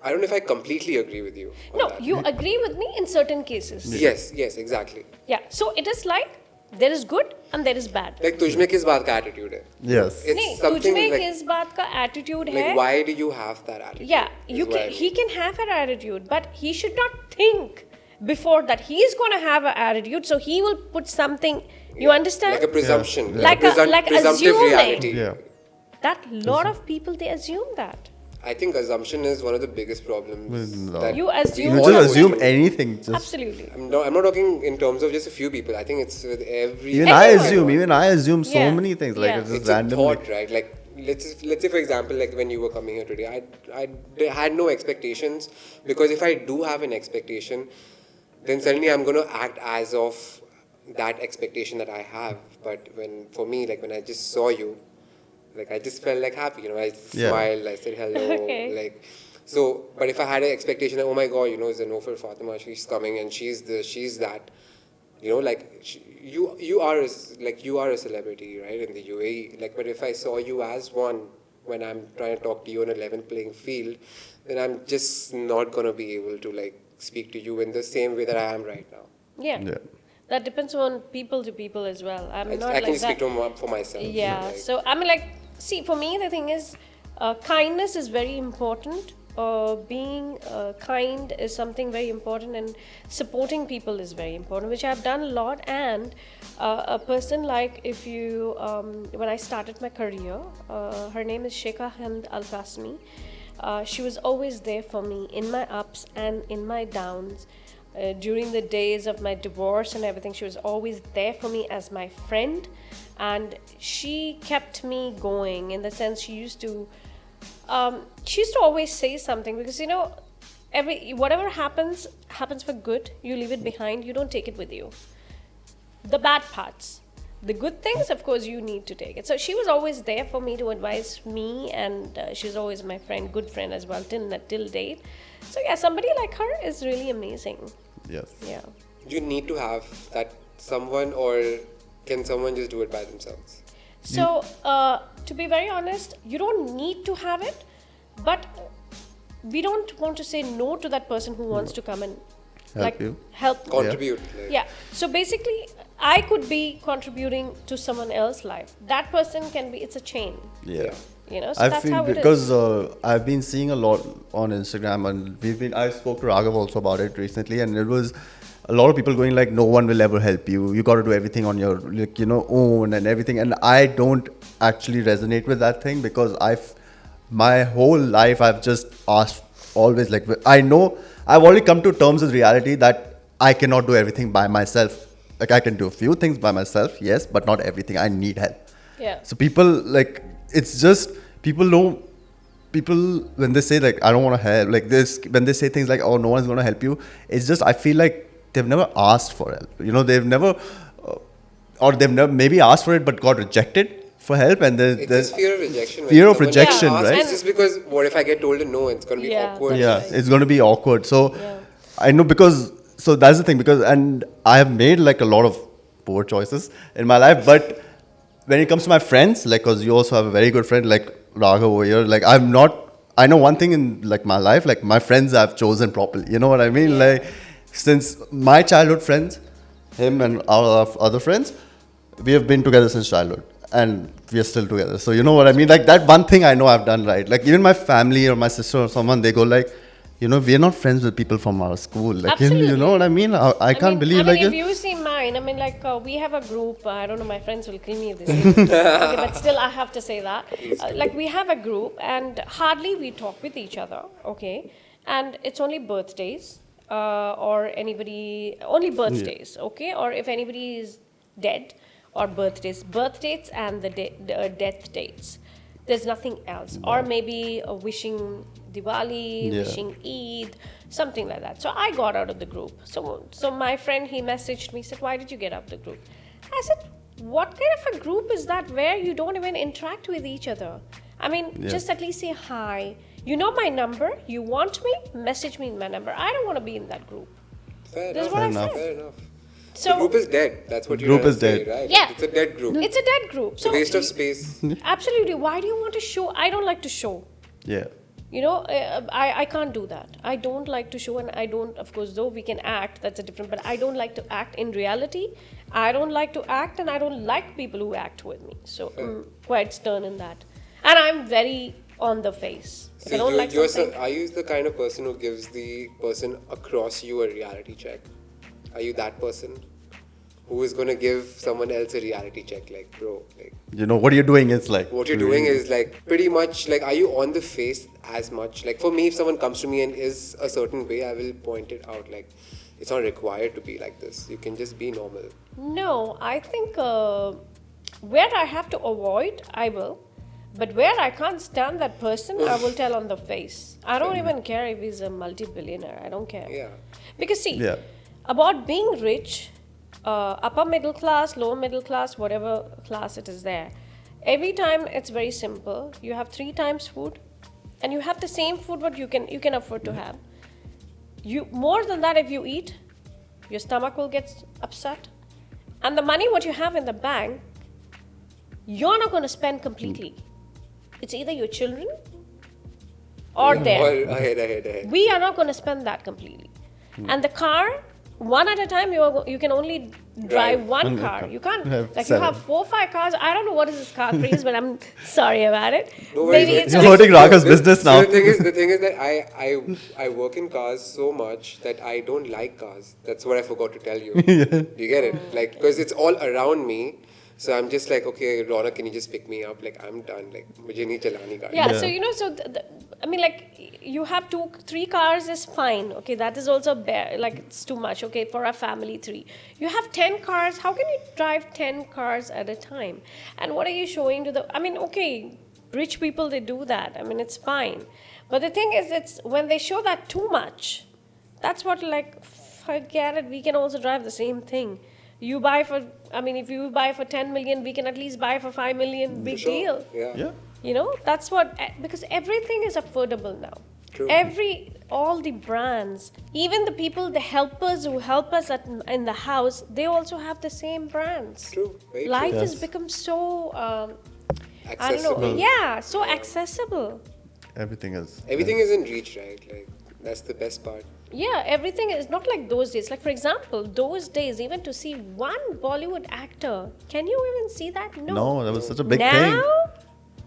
[SPEAKER 3] know if I completely agree with you on
[SPEAKER 1] No,
[SPEAKER 3] that.
[SPEAKER 1] you agree with me in certain cases.
[SPEAKER 3] Yes, exactly.
[SPEAKER 1] Yeah. So it is like there is good and there is bad.
[SPEAKER 3] Like तुझमें किस बात का attitude है?
[SPEAKER 2] Yes.
[SPEAKER 3] It's
[SPEAKER 1] नहीं,
[SPEAKER 3] something
[SPEAKER 1] तुझमें
[SPEAKER 3] like,
[SPEAKER 1] किस बात का attitude है?
[SPEAKER 3] why do you have that attitude?
[SPEAKER 1] Yeah,
[SPEAKER 3] is what I
[SPEAKER 1] he
[SPEAKER 3] mean.
[SPEAKER 1] can have an attitude, but he should not think before that he's going to have an attitude. So he will put something. You understand?
[SPEAKER 3] Like a presumption,
[SPEAKER 2] Yeah.
[SPEAKER 1] Like
[SPEAKER 3] presumptive
[SPEAKER 1] assuming.
[SPEAKER 3] reality.
[SPEAKER 2] Yeah.
[SPEAKER 1] That lot of people, they assume that.
[SPEAKER 3] I think assumption is one of the biggest problems.
[SPEAKER 2] No.
[SPEAKER 3] That
[SPEAKER 1] You
[SPEAKER 3] we
[SPEAKER 1] assume
[SPEAKER 2] You
[SPEAKER 3] all
[SPEAKER 2] just
[SPEAKER 3] go
[SPEAKER 2] assume
[SPEAKER 3] through.
[SPEAKER 2] anything. Just
[SPEAKER 1] Absolutely.
[SPEAKER 3] I'm not talking in terms of just a few people. I think it's with every.
[SPEAKER 2] even
[SPEAKER 1] Everyone.
[SPEAKER 2] I assume so
[SPEAKER 1] Yeah.
[SPEAKER 2] many things. Like
[SPEAKER 1] Yeah.
[SPEAKER 2] it's just
[SPEAKER 3] It's a
[SPEAKER 2] randomly.
[SPEAKER 3] thought, right? Like let's say for example, like when you were coming here today, I had no expectations, because if I do have an expectation, then suddenly I'm going to act as of that expectation that I have. But for me, like when I just saw you, like I just felt like happy, I
[SPEAKER 2] Yeah.
[SPEAKER 3] smiled, I said hello,
[SPEAKER 1] Okay.
[SPEAKER 3] like. So, but if I had an expectation, oh my God, Zenofar Fathima, she's coming and she's this, she's that, like you are a celebrity, right, in the UAE. Like, but if I saw you as one when I'm trying to talk to you on a level playing field, then I'm just not gonna be able to like speak to you in the same way that I am right now.
[SPEAKER 1] Yeah.
[SPEAKER 2] Yeah.
[SPEAKER 1] That depends on people to people as well. I'm not
[SPEAKER 3] I
[SPEAKER 1] like
[SPEAKER 3] can
[SPEAKER 1] that.
[SPEAKER 3] speak for myself.
[SPEAKER 1] Yeah.
[SPEAKER 3] like-
[SPEAKER 1] So I mean, like, see, for me, the thing is, kindness is very important. Being kind is something very important, and supporting people is very important, which I've done a lot. And a person like, if you, when I started my career, her name is Sheikha Hind Al Qasmi. She was always there for me in my ups and in my downs. During the days of my divorce and everything, she was always there for me as my friend, and she kept me going in the sense she used to always say something, because whatever happens for good. You leave it behind, you don't take it with you. The bad parts, the good things, of course you need to take it. So she was always there for me to advise me, and she's always my friend, good friend as well, till date. So yeah, somebody like her is really amazing.
[SPEAKER 2] Yes.
[SPEAKER 1] Yeah.
[SPEAKER 3] Do you need to have that someone, or can someone just do it by themselves?
[SPEAKER 1] So, to be very honest, you don't need to have it, but we don't want to say no to that person who wants to come and
[SPEAKER 2] Help you.
[SPEAKER 1] help.
[SPEAKER 3] Contribute. Like,
[SPEAKER 1] Yeah. So basically, I could be contributing to someone else's life. That person can be. It's a chain.
[SPEAKER 2] Yeah.
[SPEAKER 1] So
[SPEAKER 2] I
[SPEAKER 1] that's
[SPEAKER 2] feel
[SPEAKER 1] how it is.
[SPEAKER 2] because I've been seeing a lot on Instagram, and I spoke to Raghav also about it recently, and it was a lot of people going like, no one will ever help you. You got to do everything on your own and everything. And I don't actually resonate with that thing, because my whole life I've just asked always, like, I know I've already come to terms with reality that I cannot do everything by myself. Like, I can do a few things by myself, yes, but not everything. I need help.
[SPEAKER 1] Yeah.
[SPEAKER 2] So people, like, it's just people when they say like, I don't want to help, like this, when they say things like, oh, no one's going to help you, it's just, I feel like they've never asked for help. They've never or they've never maybe asked for it but got rejected for help, and
[SPEAKER 3] It's just fear of rejection.
[SPEAKER 2] Fear of
[SPEAKER 3] When
[SPEAKER 2] rejection,
[SPEAKER 3] someone asks,
[SPEAKER 2] right?
[SPEAKER 3] It's just because what if I get told a no? It's gonna be
[SPEAKER 1] Yeah.
[SPEAKER 3] awkward.
[SPEAKER 2] Yeah,
[SPEAKER 1] Right.
[SPEAKER 2] it's going to be awkward. So
[SPEAKER 1] Yeah.
[SPEAKER 2] I know, so that's the thing, and I have made like a lot of poor choices in my life, but when it comes to my friends, like, because you also have a very good friend like Raghav over here, like, I know one thing in like my life, like my friends I've chosen properly. You know what I mean?
[SPEAKER 1] Yeah.
[SPEAKER 2] Like, since my childhood friends, him and our other friends, we have been together since childhood, and we are still together. So you know what I mean? Like, that one thing I know I've done right. Like, even my family or my sister or someone, they go like, we're not friends with people from our school. Like, you
[SPEAKER 1] Absolutely.
[SPEAKER 2] know what I mean? I can't believe like
[SPEAKER 1] if you see mine, we have a group. I don't know, my friends will kill me if they say this. Okay, but still, I have to say that. Like, we have a group, and hardly we talk with each other. Okay, and it's only birthdays, or only birthdays. Okay, or if anybody is dead, or birth dates, and the death dates. There's nothing else. Or maybe wishing Diwali,
[SPEAKER 2] Yeah.
[SPEAKER 1] wishing Eid, something like that. So I got out of the group. So my friend, he messaged me, said, why did you get out of the group? I said, what kind of a group is that where you don't even interact with each other? Just at least say hi. You know my number. You want me? Message me in my number. I don't want to be in that group.
[SPEAKER 3] Fair
[SPEAKER 1] This is
[SPEAKER 3] enough.
[SPEAKER 1] what I
[SPEAKER 2] enough.
[SPEAKER 1] said.
[SPEAKER 3] Fair enough.
[SPEAKER 1] So
[SPEAKER 3] The group is dead. That's what you're
[SPEAKER 2] Group
[SPEAKER 3] trying
[SPEAKER 2] is
[SPEAKER 3] to say,
[SPEAKER 2] dead.
[SPEAKER 3] right?
[SPEAKER 1] Yeah.
[SPEAKER 3] It's a dead group.
[SPEAKER 1] it's a dead group.
[SPEAKER 3] It's a
[SPEAKER 1] So
[SPEAKER 3] waste of space.
[SPEAKER 1] absolutely. Why do you want to show? I don't like to show.
[SPEAKER 2] Yeah.
[SPEAKER 1] I can't do that. I don't like to show, and I don't, of course, though we can act, that's a different, but I don't like to act in reality. I don't like to act, and I don't like people who act with me. So I'm quite stern in that. And I'm very on the face. If I don't like something,
[SPEAKER 3] Are you the kind of person who gives the person across you a reality check? Are you that person? who is gonna give someone else a reality check? Like, bro, like
[SPEAKER 2] You know what you're doing is like.
[SPEAKER 3] what you're doing is like pretty much like, are you on the face as much? Like for me, if someone comes to me and is a certain way, I will point it out. Like, it's not required to be like this. You can just be normal.
[SPEAKER 1] No, I think where I have to avoid, I will. But where I can't stand that person, I will tell on the face. I don't even care if he's a multi-billionaire. I don't care.
[SPEAKER 3] Yeah.
[SPEAKER 1] Because see,
[SPEAKER 2] Yeah.
[SPEAKER 1] about being rich, upper middle class, lower middle class, whatever class it is there, every time it's very simple. You have 3 times food, and you have the same food what you can afford to have. You more than that, if you eat, your stomach will get upset, and the money what you have in the bank, you're not going to spend completely. It's either your children or
[SPEAKER 3] Or
[SPEAKER 1] there.
[SPEAKER 3] ahead.
[SPEAKER 1] We are not going to spend that completely. And the car, one at a time, you can only drive one car. You can't,
[SPEAKER 2] Have
[SPEAKER 1] like you
[SPEAKER 2] 7.
[SPEAKER 1] have 4 or 5 cars. I don't know what is this car craze, but I'm sorry about it.
[SPEAKER 3] No worries,
[SPEAKER 1] Maybe
[SPEAKER 3] man.
[SPEAKER 1] it's
[SPEAKER 2] You're
[SPEAKER 1] just,
[SPEAKER 2] hurting Raghav's business now.
[SPEAKER 3] So the thing is that I work in cars so much that I don't like cars. That's what I forgot to tell you. Do you get it? Like, because it's all around me. So I'm just like, okay, Raunak, can you just pick me up? Like, I'm done. Like, mujhe nahi chalani gaadi.
[SPEAKER 1] yeah, so I mean, like, you have 2, 3 cars is fine. Okay, that is also like it's too much. Okay, for a family 3, you have 10 cars. How can you drive 10 cars at a time? And what are you showing to the? I mean, okay, rich people they do that. I mean, it's fine. But the thing is, it's when they show that too much. That's what like forget it. We can also drive the same thing. You buy for, I mean, if you buy for 10 million, we can at least buy for 5 million. Big
[SPEAKER 3] Sure.
[SPEAKER 1] deal.
[SPEAKER 3] Yeah.
[SPEAKER 2] Yeah.
[SPEAKER 1] You know, that's what, because everything is affordable now.
[SPEAKER 3] True.
[SPEAKER 1] All the brands, even the people, the helpers who help us in the house, they also have the same brands.
[SPEAKER 3] True. Very true.
[SPEAKER 1] Life has
[SPEAKER 2] Yes.
[SPEAKER 1] become so, I don't know,
[SPEAKER 3] Accessible.
[SPEAKER 1] yeah, so accessible.
[SPEAKER 2] Everything is.
[SPEAKER 3] Everything is in reach, right? Like, that's the best part.
[SPEAKER 1] Yeah, everything is not like those days. Like, for example, those days, even to see one Bollywood actor, can you even see that?
[SPEAKER 2] No, that was such a big
[SPEAKER 1] now,
[SPEAKER 2] thing.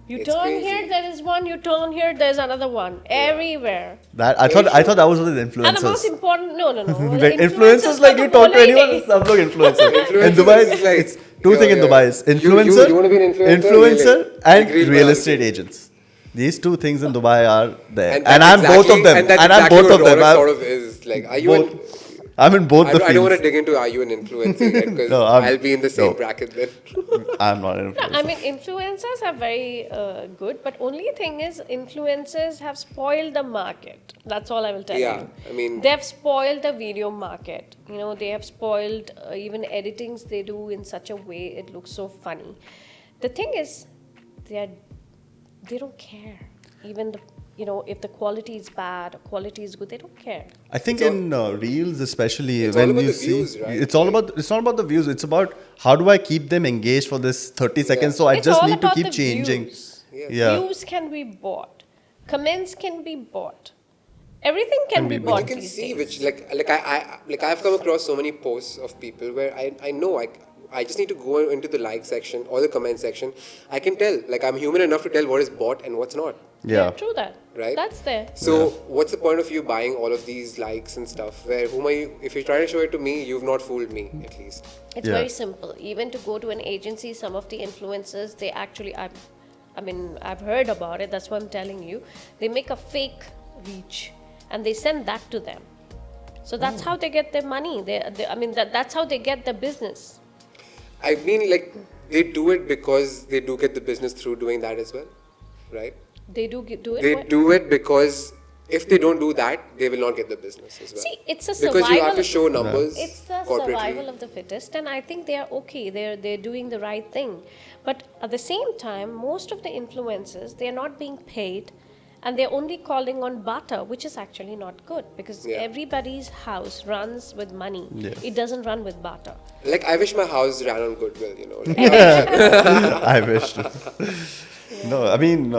[SPEAKER 1] you
[SPEAKER 3] It's
[SPEAKER 1] turn
[SPEAKER 3] crazy.
[SPEAKER 1] here, there is one. You turn here, there's another one. Everywhere.
[SPEAKER 2] That I thought that was with
[SPEAKER 1] And the most
[SPEAKER 2] influencers.
[SPEAKER 1] important, no.
[SPEAKER 2] Like influencers, like you talk to anyone, some look influencer. In
[SPEAKER 3] Influencers
[SPEAKER 2] Dubai,
[SPEAKER 3] is like-
[SPEAKER 2] it's 2 things in
[SPEAKER 3] yeah.
[SPEAKER 2] Dubai: is influencer,
[SPEAKER 3] You wanna be an influencer?
[SPEAKER 2] influencer,
[SPEAKER 3] Really?
[SPEAKER 2] and
[SPEAKER 3] Agreed,
[SPEAKER 2] real
[SPEAKER 3] man.
[SPEAKER 2] estate agents. These 2 things in Dubai are there, and
[SPEAKER 3] that's
[SPEAKER 2] I'm both of them.
[SPEAKER 3] And that's
[SPEAKER 2] And I'm
[SPEAKER 3] exactly
[SPEAKER 2] both
[SPEAKER 3] what
[SPEAKER 2] of them.
[SPEAKER 3] Raunak sort of is. Like, are you
[SPEAKER 2] both. I'm in both the
[SPEAKER 3] I don't want to
[SPEAKER 2] fields.
[SPEAKER 3] dig into are you an influencer yet, because
[SPEAKER 2] No,
[SPEAKER 3] I'll be in the same
[SPEAKER 2] no.
[SPEAKER 3] bracket then.
[SPEAKER 2] I'm not an
[SPEAKER 1] No,
[SPEAKER 2] influencer.
[SPEAKER 1] I mean, influencers are very good, but only thing is, influencers have spoiled the market. That's all I will tell
[SPEAKER 3] Yeah,
[SPEAKER 1] you.
[SPEAKER 3] I mean-
[SPEAKER 1] they've spoiled the video market. You know, they have spoiled even editings they do in such a way it looks so funny. The thing is, they don't care. Even if the quality is bad or quality is good, they don't care.
[SPEAKER 2] I think
[SPEAKER 3] It's
[SPEAKER 2] in reels, especially
[SPEAKER 3] it's all
[SPEAKER 2] when
[SPEAKER 3] about
[SPEAKER 2] you
[SPEAKER 3] the
[SPEAKER 2] see,
[SPEAKER 3] views, right?
[SPEAKER 2] it's all about. It's not about the views. It's about how do I keep them engaged for this 30 seconds. So I
[SPEAKER 1] It's
[SPEAKER 2] just
[SPEAKER 1] all
[SPEAKER 2] need to
[SPEAKER 1] about
[SPEAKER 2] keep
[SPEAKER 1] the
[SPEAKER 2] changing.
[SPEAKER 1] views.
[SPEAKER 2] Yeah.
[SPEAKER 1] Views can be bought. Comments can be bought. Everything can be
[SPEAKER 3] But
[SPEAKER 1] bought
[SPEAKER 3] you can
[SPEAKER 1] these
[SPEAKER 3] see
[SPEAKER 1] days.
[SPEAKER 3] which I've come across so many posts of people where I know I just need to go into the like section or the comment section. I can tell, like, I'm human enough to tell what is bought and what's not.
[SPEAKER 2] Yeah.
[SPEAKER 1] True that.
[SPEAKER 3] Right?
[SPEAKER 1] That's there.
[SPEAKER 3] So what's the point of you buying all of these likes and stuff? Where whom are you? If you're trying to show it to me, you've not fooled me at least.
[SPEAKER 1] It's
[SPEAKER 2] Yeah.
[SPEAKER 1] very simple. Even to go to an agency, some of the influencers, they actually, I mean, I've heard about it. That's what I'm telling you. They make a fake reach and they send that to them. So that's how they get their money. That's how they get the business.
[SPEAKER 3] I mean, like, they do it because they do get the business through doing that as well, right?
[SPEAKER 1] They do it.
[SPEAKER 3] They
[SPEAKER 1] what?
[SPEAKER 3] do it because if they don't do that, they will not get the business as well.
[SPEAKER 1] See, it's a survival.
[SPEAKER 3] Because you have to show numbers
[SPEAKER 1] It's the
[SPEAKER 3] corporately.
[SPEAKER 1] survival of the fittest, and I think they are okay. They're doing the right thing, but at the same time, most of the influencers, they are not being paid, and they're only calling on barter, which is actually not good because
[SPEAKER 3] Yeah.
[SPEAKER 1] everybody's house runs with money.
[SPEAKER 2] Yes.
[SPEAKER 1] It doesn't run with barter.
[SPEAKER 3] Like, I wish my house ran on goodwill, you know. Like,
[SPEAKER 2] I wish. To. No, I mean,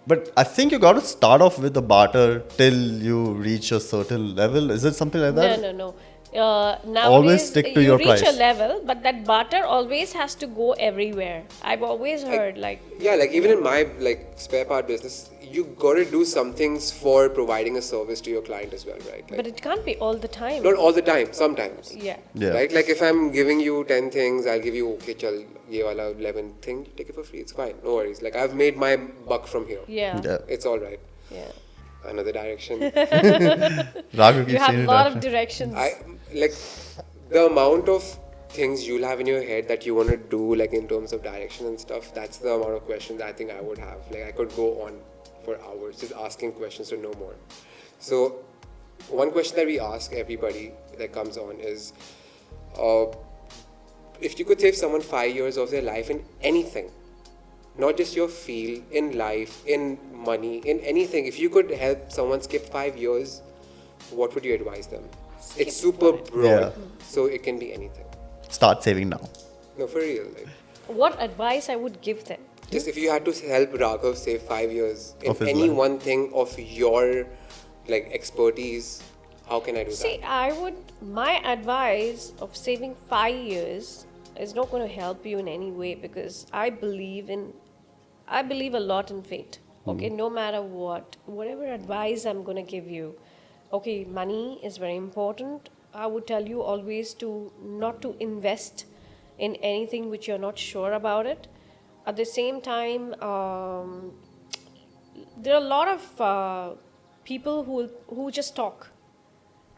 [SPEAKER 2] but I think you got to start off with the barter till you reach a certain level. Is it something like that?
[SPEAKER 1] No. Nowadays,
[SPEAKER 2] Always stick to
[SPEAKER 1] you
[SPEAKER 2] your
[SPEAKER 1] reach
[SPEAKER 2] price.
[SPEAKER 1] a level, but that barter always has to go everywhere. I've always heard like
[SPEAKER 3] yeah, like even in my like spare part business, you gotta do some things for providing a service to your client as well, right? Like,
[SPEAKER 1] But it can't be all the time.
[SPEAKER 3] not all the time, sometimes.
[SPEAKER 1] Yeah.
[SPEAKER 2] Yeah.
[SPEAKER 3] Right? Like if I'm giving you 10 things, I'll give you, okay, chal, ye wala 11th thing, take it for free, it's fine, no worries. Like I've made my buck from here.
[SPEAKER 1] Yeah.
[SPEAKER 2] Yeah.
[SPEAKER 3] It's alright.
[SPEAKER 1] Yeah.
[SPEAKER 3] Another direction.
[SPEAKER 2] Raghav
[SPEAKER 1] You
[SPEAKER 2] keeps
[SPEAKER 1] have
[SPEAKER 2] saying
[SPEAKER 1] a
[SPEAKER 2] it
[SPEAKER 1] lot
[SPEAKER 2] after.
[SPEAKER 1] of directions.
[SPEAKER 3] Like the amount of things you'll have in your head that you want to do, like in terms of direction and stuff, that's the amount of questions I think I would have. Like I could go on for hours just asking questions to know more. So one question that we ask everybody that comes on is, if you could save someone 5 years of their life in anything, not just your field, in life, in money, in anything, if you could help someone skip 5 years, what would you advise them? It's super broad,
[SPEAKER 2] Yeah.
[SPEAKER 3] so it can be anything.
[SPEAKER 2] Start saving now.
[SPEAKER 3] No, for real. Like,
[SPEAKER 1] What advice I would give them?
[SPEAKER 3] just if you had to help Raghav save 5 years in
[SPEAKER 2] Of his
[SPEAKER 3] any
[SPEAKER 2] life.
[SPEAKER 3] one thing of your like expertise, how can I do
[SPEAKER 1] See,
[SPEAKER 3] that?
[SPEAKER 1] my advice of saving 5 years is not going to help you in any way, because I believe a lot in fate. Okay, no matter whatever advice I'm going to give you, okay, money is very important. I would tell you always not to invest in anything which you're not sure about it. At the same time, there are a lot of people who just talk,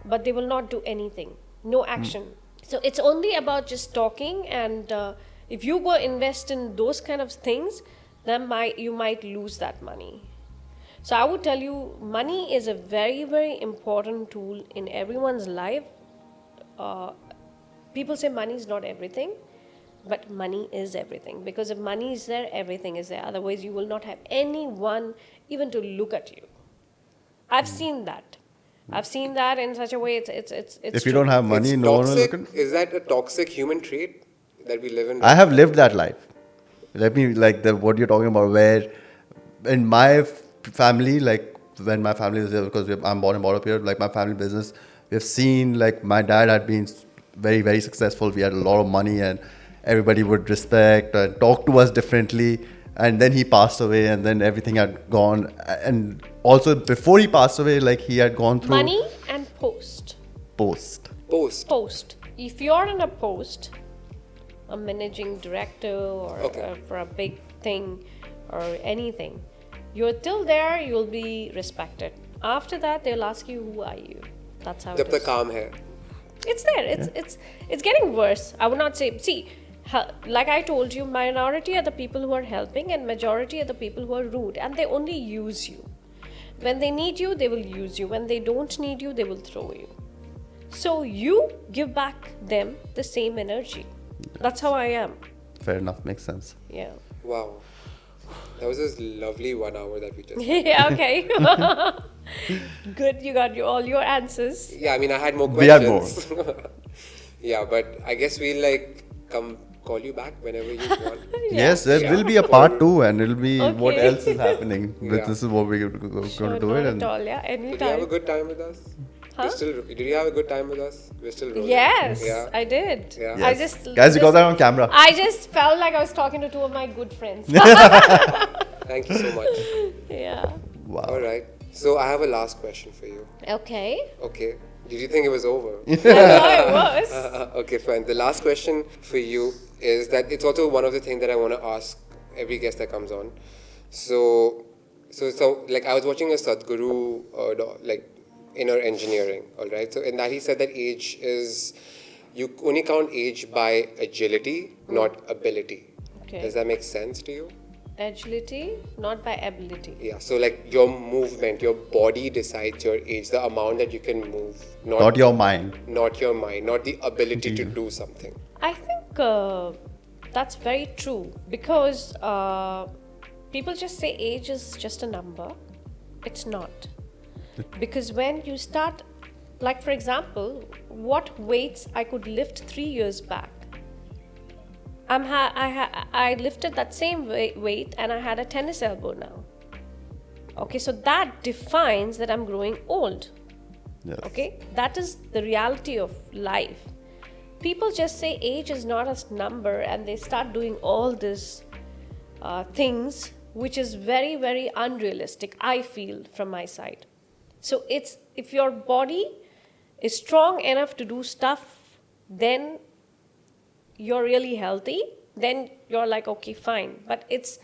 [SPEAKER 1] but they will not do anything, no action. So it's only about just talking, and if you go invest in those kind of things, then you might lose that money. So I would tell you, money is a very, very important tool in everyone's life. People say money is not everything, but money is everything, because if money is there, everything is there. Otherwise, you will not have anyone even to look at you. I've seen that. I've seen that in such a way. It's
[SPEAKER 2] If you
[SPEAKER 1] true.
[SPEAKER 2] don't have money,
[SPEAKER 3] It's
[SPEAKER 2] no one will
[SPEAKER 3] toxic.
[SPEAKER 2] look at.
[SPEAKER 3] Is that a toxic human trait that we live in?
[SPEAKER 2] I have lived that life. Let me what you're talking about. Where in my family, like when my family was there, because I'm born and brought up here, like my family business, we've seen like my dad had been very, very successful. We had a lot of money, and everybody would respect and talk to us differently. And then he passed away, and then everything had gone. And also before he passed away, like he had gone through
[SPEAKER 1] Money and post.
[SPEAKER 2] post.
[SPEAKER 1] Post. If you're in a post, a managing director or
[SPEAKER 3] Okay.
[SPEAKER 1] for a big thing or anything, you're till there, you'll be respected. After that, they'll ask you, who are you? That's how
[SPEAKER 3] Jab
[SPEAKER 1] it
[SPEAKER 3] tak
[SPEAKER 1] is.
[SPEAKER 3] kaam hai.
[SPEAKER 1] It's there. It's getting worse. I would not say. See, like I told you, minority are the people who are helping, and majority are the people who are rude, and they only use you. When they need you, they will use you. When they don't need you, they will throw you. So you give back them the same energy. That's how I am.
[SPEAKER 2] Fair enough, makes sense.
[SPEAKER 1] Yeah.
[SPEAKER 3] Wow. That was a lovely 1 hour that we just
[SPEAKER 1] Yeah. Okay. Good. You got all your answers.
[SPEAKER 3] Yeah, I mean, I had more
[SPEAKER 2] We had
[SPEAKER 3] questions. Yeah, but I guess we'll like come call you back whenever you want.
[SPEAKER 2] Yes, there
[SPEAKER 3] Yeah.
[SPEAKER 2] will be a part 2, and it'll be what
[SPEAKER 1] Okay.
[SPEAKER 2] else is happening.
[SPEAKER 3] Yeah.
[SPEAKER 2] This is what we're going
[SPEAKER 1] Sure,
[SPEAKER 2] to do
[SPEAKER 1] not
[SPEAKER 2] it.
[SPEAKER 1] at
[SPEAKER 2] And
[SPEAKER 1] all. Yeah.
[SPEAKER 3] Did you have a
[SPEAKER 1] Anytime.
[SPEAKER 3] good time with us? Did you have a good time with us? We're still rolling.
[SPEAKER 1] Yes,
[SPEAKER 3] Yeah.
[SPEAKER 1] I did.
[SPEAKER 3] Yeah.
[SPEAKER 1] I
[SPEAKER 2] Yes.
[SPEAKER 1] just
[SPEAKER 2] Guys, you got that on camera.
[SPEAKER 1] I just felt like I was talking to two of my good friends.
[SPEAKER 3] Thank you so much.
[SPEAKER 1] Yeah.
[SPEAKER 2] Wow.
[SPEAKER 3] All right. So I have a last question for you.
[SPEAKER 1] Okay.
[SPEAKER 3] Okay. Did you think it was over?
[SPEAKER 1] I know it was.
[SPEAKER 3] Okay, fine. The last question for you is that it's also one of the things that I want to ask every guest that comes on. So like I was watching a Sadhguru, like inner engineering, all right? So in that he said that age is, you only count age by agility, not ability.
[SPEAKER 1] Okay.
[SPEAKER 3] Does that make sense to you?
[SPEAKER 1] Agility, not by ability.
[SPEAKER 3] Yeah, so like your movement, your body decides your age, the amount that you can move,
[SPEAKER 2] Not your mind.
[SPEAKER 3] not your mind, not the ability to do something.
[SPEAKER 1] I think that's very true, because people just say age is just a number. It's not. Because when you start, like for example, what weights I could lift 3 years back, I lifted that same weight and I had a tennis elbow now. Okay, so that defines that I'm growing old.
[SPEAKER 2] Yes.
[SPEAKER 1] Okay, that is the reality of life. People just say age is not a number, and they start doing all these things which is very, very unrealistic, I feel, from my side. So it's, if your body is strong enough to do stuff, then you're really healthy, then you're like, okay, fine. But it's,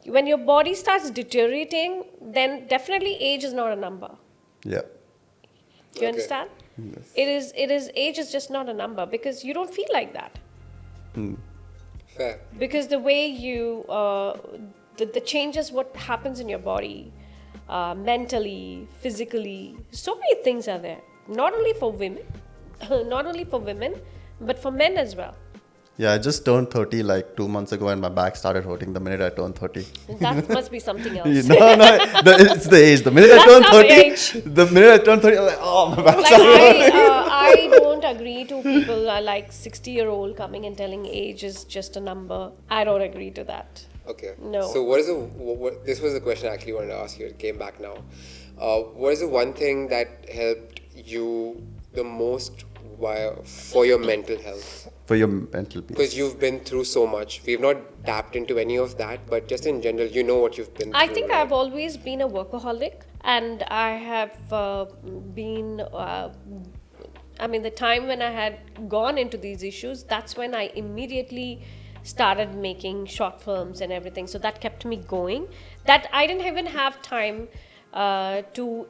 [SPEAKER 1] when your body starts deteriorating, then definitely age is not a number.
[SPEAKER 2] Yeah.
[SPEAKER 1] Do you understand?
[SPEAKER 2] Yes.
[SPEAKER 1] It is, age is just not a number, because you don't feel like that.
[SPEAKER 3] Fair.
[SPEAKER 1] Because the way you, the changes, what happens in your body, mentally, physically, so many things are there. Not only for women, but for men as well.
[SPEAKER 2] Yeah, I just turned 30 like 2 months ago, and my back started hurting the minute I turned 30.
[SPEAKER 1] That must be something else.
[SPEAKER 2] It's the age. The minute I
[SPEAKER 1] That's
[SPEAKER 2] turned
[SPEAKER 1] not
[SPEAKER 2] 30,
[SPEAKER 1] age.
[SPEAKER 2] the minute I turned 30, I was like, oh, my back
[SPEAKER 1] Like
[SPEAKER 2] started.
[SPEAKER 1] I don't agree to people like 60-year-old coming and telling age is just a number. I don't agree to that.
[SPEAKER 3] Okay.
[SPEAKER 1] No.
[SPEAKER 3] So what this was the question I actually wanted to ask you. It came back now. What is the one thing that helped you the most for your mental health?
[SPEAKER 2] For your mental peace.
[SPEAKER 3] Because you've been through so much. We've not tapped into any of that, but just in general, you know what you've been through.
[SPEAKER 1] I think
[SPEAKER 3] right?
[SPEAKER 1] I've always been a workaholic, and I have been, the time when I had gone into these issues, that's when I immediately started making short films and everything. So that kept me going. That I didn't even have time to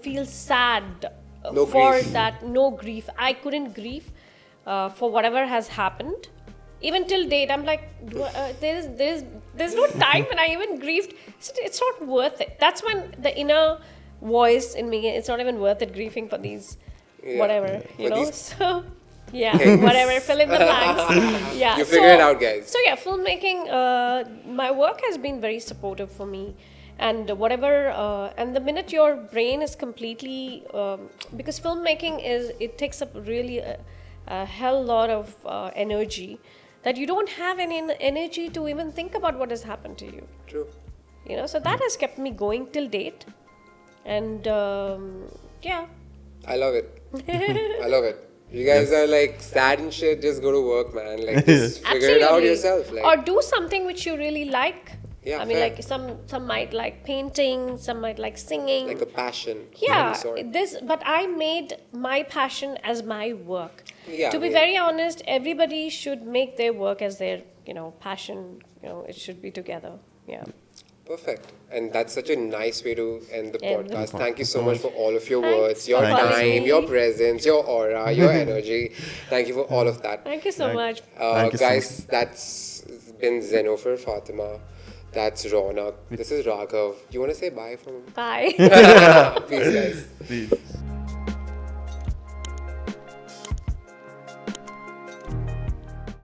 [SPEAKER 1] feel sad
[SPEAKER 3] No
[SPEAKER 1] for
[SPEAKER 3] grief.
[SPEAKER 1] that. No grief. I couldn't grieve for whatever has happened. Even till date, I'm like, there's no time when I even grieved. It's not worth it. That's when the inner voice in me, it's not even worth it grieving for these, whatever, you
[SPEAKER 3] For
[SPEAKER 1] know.
[SPEAKER 3] these
[SPEAKER 1] So, yeah, whatever, fill in the blanks. Yeah,
[SPEAKER 3] You figure it out, guys.
[SPEAKER 1] So yeah, filmmaking, my work has been very supportive for me. And whatever, and the minute your brain is completely, because filmmaking it takes up really a hell lot of energy, that you don't have any energy to even think about what has happened to you.
[SPEAKER 3] True.
[SPEAKER 1] You know, so that has kept me going till date. And yeah.
[SPEAKER 3] I love it. I love it. You guys are like sad and shit, just go to work, man. Like, just figure it out
[SPEAKER 1] Absolutely.
[SPEAKER 3] yourself. Like,
[SPEAKER 1] Or do something which you really like.
[SPEAKER 3] Yeah,
[SPEAKER 1] I mean,
[SPEAKER 3] fair.
[SPEAKER 1] like some might like painting, some might like singing.
[SPEAKER 3] like a passion. of
[SPEAKER 1] Yeah,
[SPEAKER 3] any sort.
[SPEAKER 1] but I made my passion as my work.
[SPEAKER 3] Yeah,
[SPEAKER 1] To be very honest, everybody should make their work as their, passion. It should be together. Yeah.
[SPEAKER 3] Perfect. And that's such a nice way to end the
[SPEAKER 1] Yeah.
[SPEAKER 3] podcast. Thank you so much for all of your
[SPEAKER 1] Thanks
[SPEAKER 3] words,
[SPEAKER 1] for
[SPEAKER 3] your
[SPEAKER 1] calling
[SPEAKER 3] time,
[SPEAKER 1] me.
[SPEAKER 3] your presence, your aura, your energy. Thank you for all of that.
[SPEAKER 1] Thank you so much.
[SPEAKER 2] Thank you so
[SPEAKER 3] Guys, that's been Zenofar Fathima. That's Raunak. This is Raghav. You want to say bye from
[SPEAKER 1] Bye.
[SPEAKER 3] Peace, guys.
[SPEAKER 2] Please.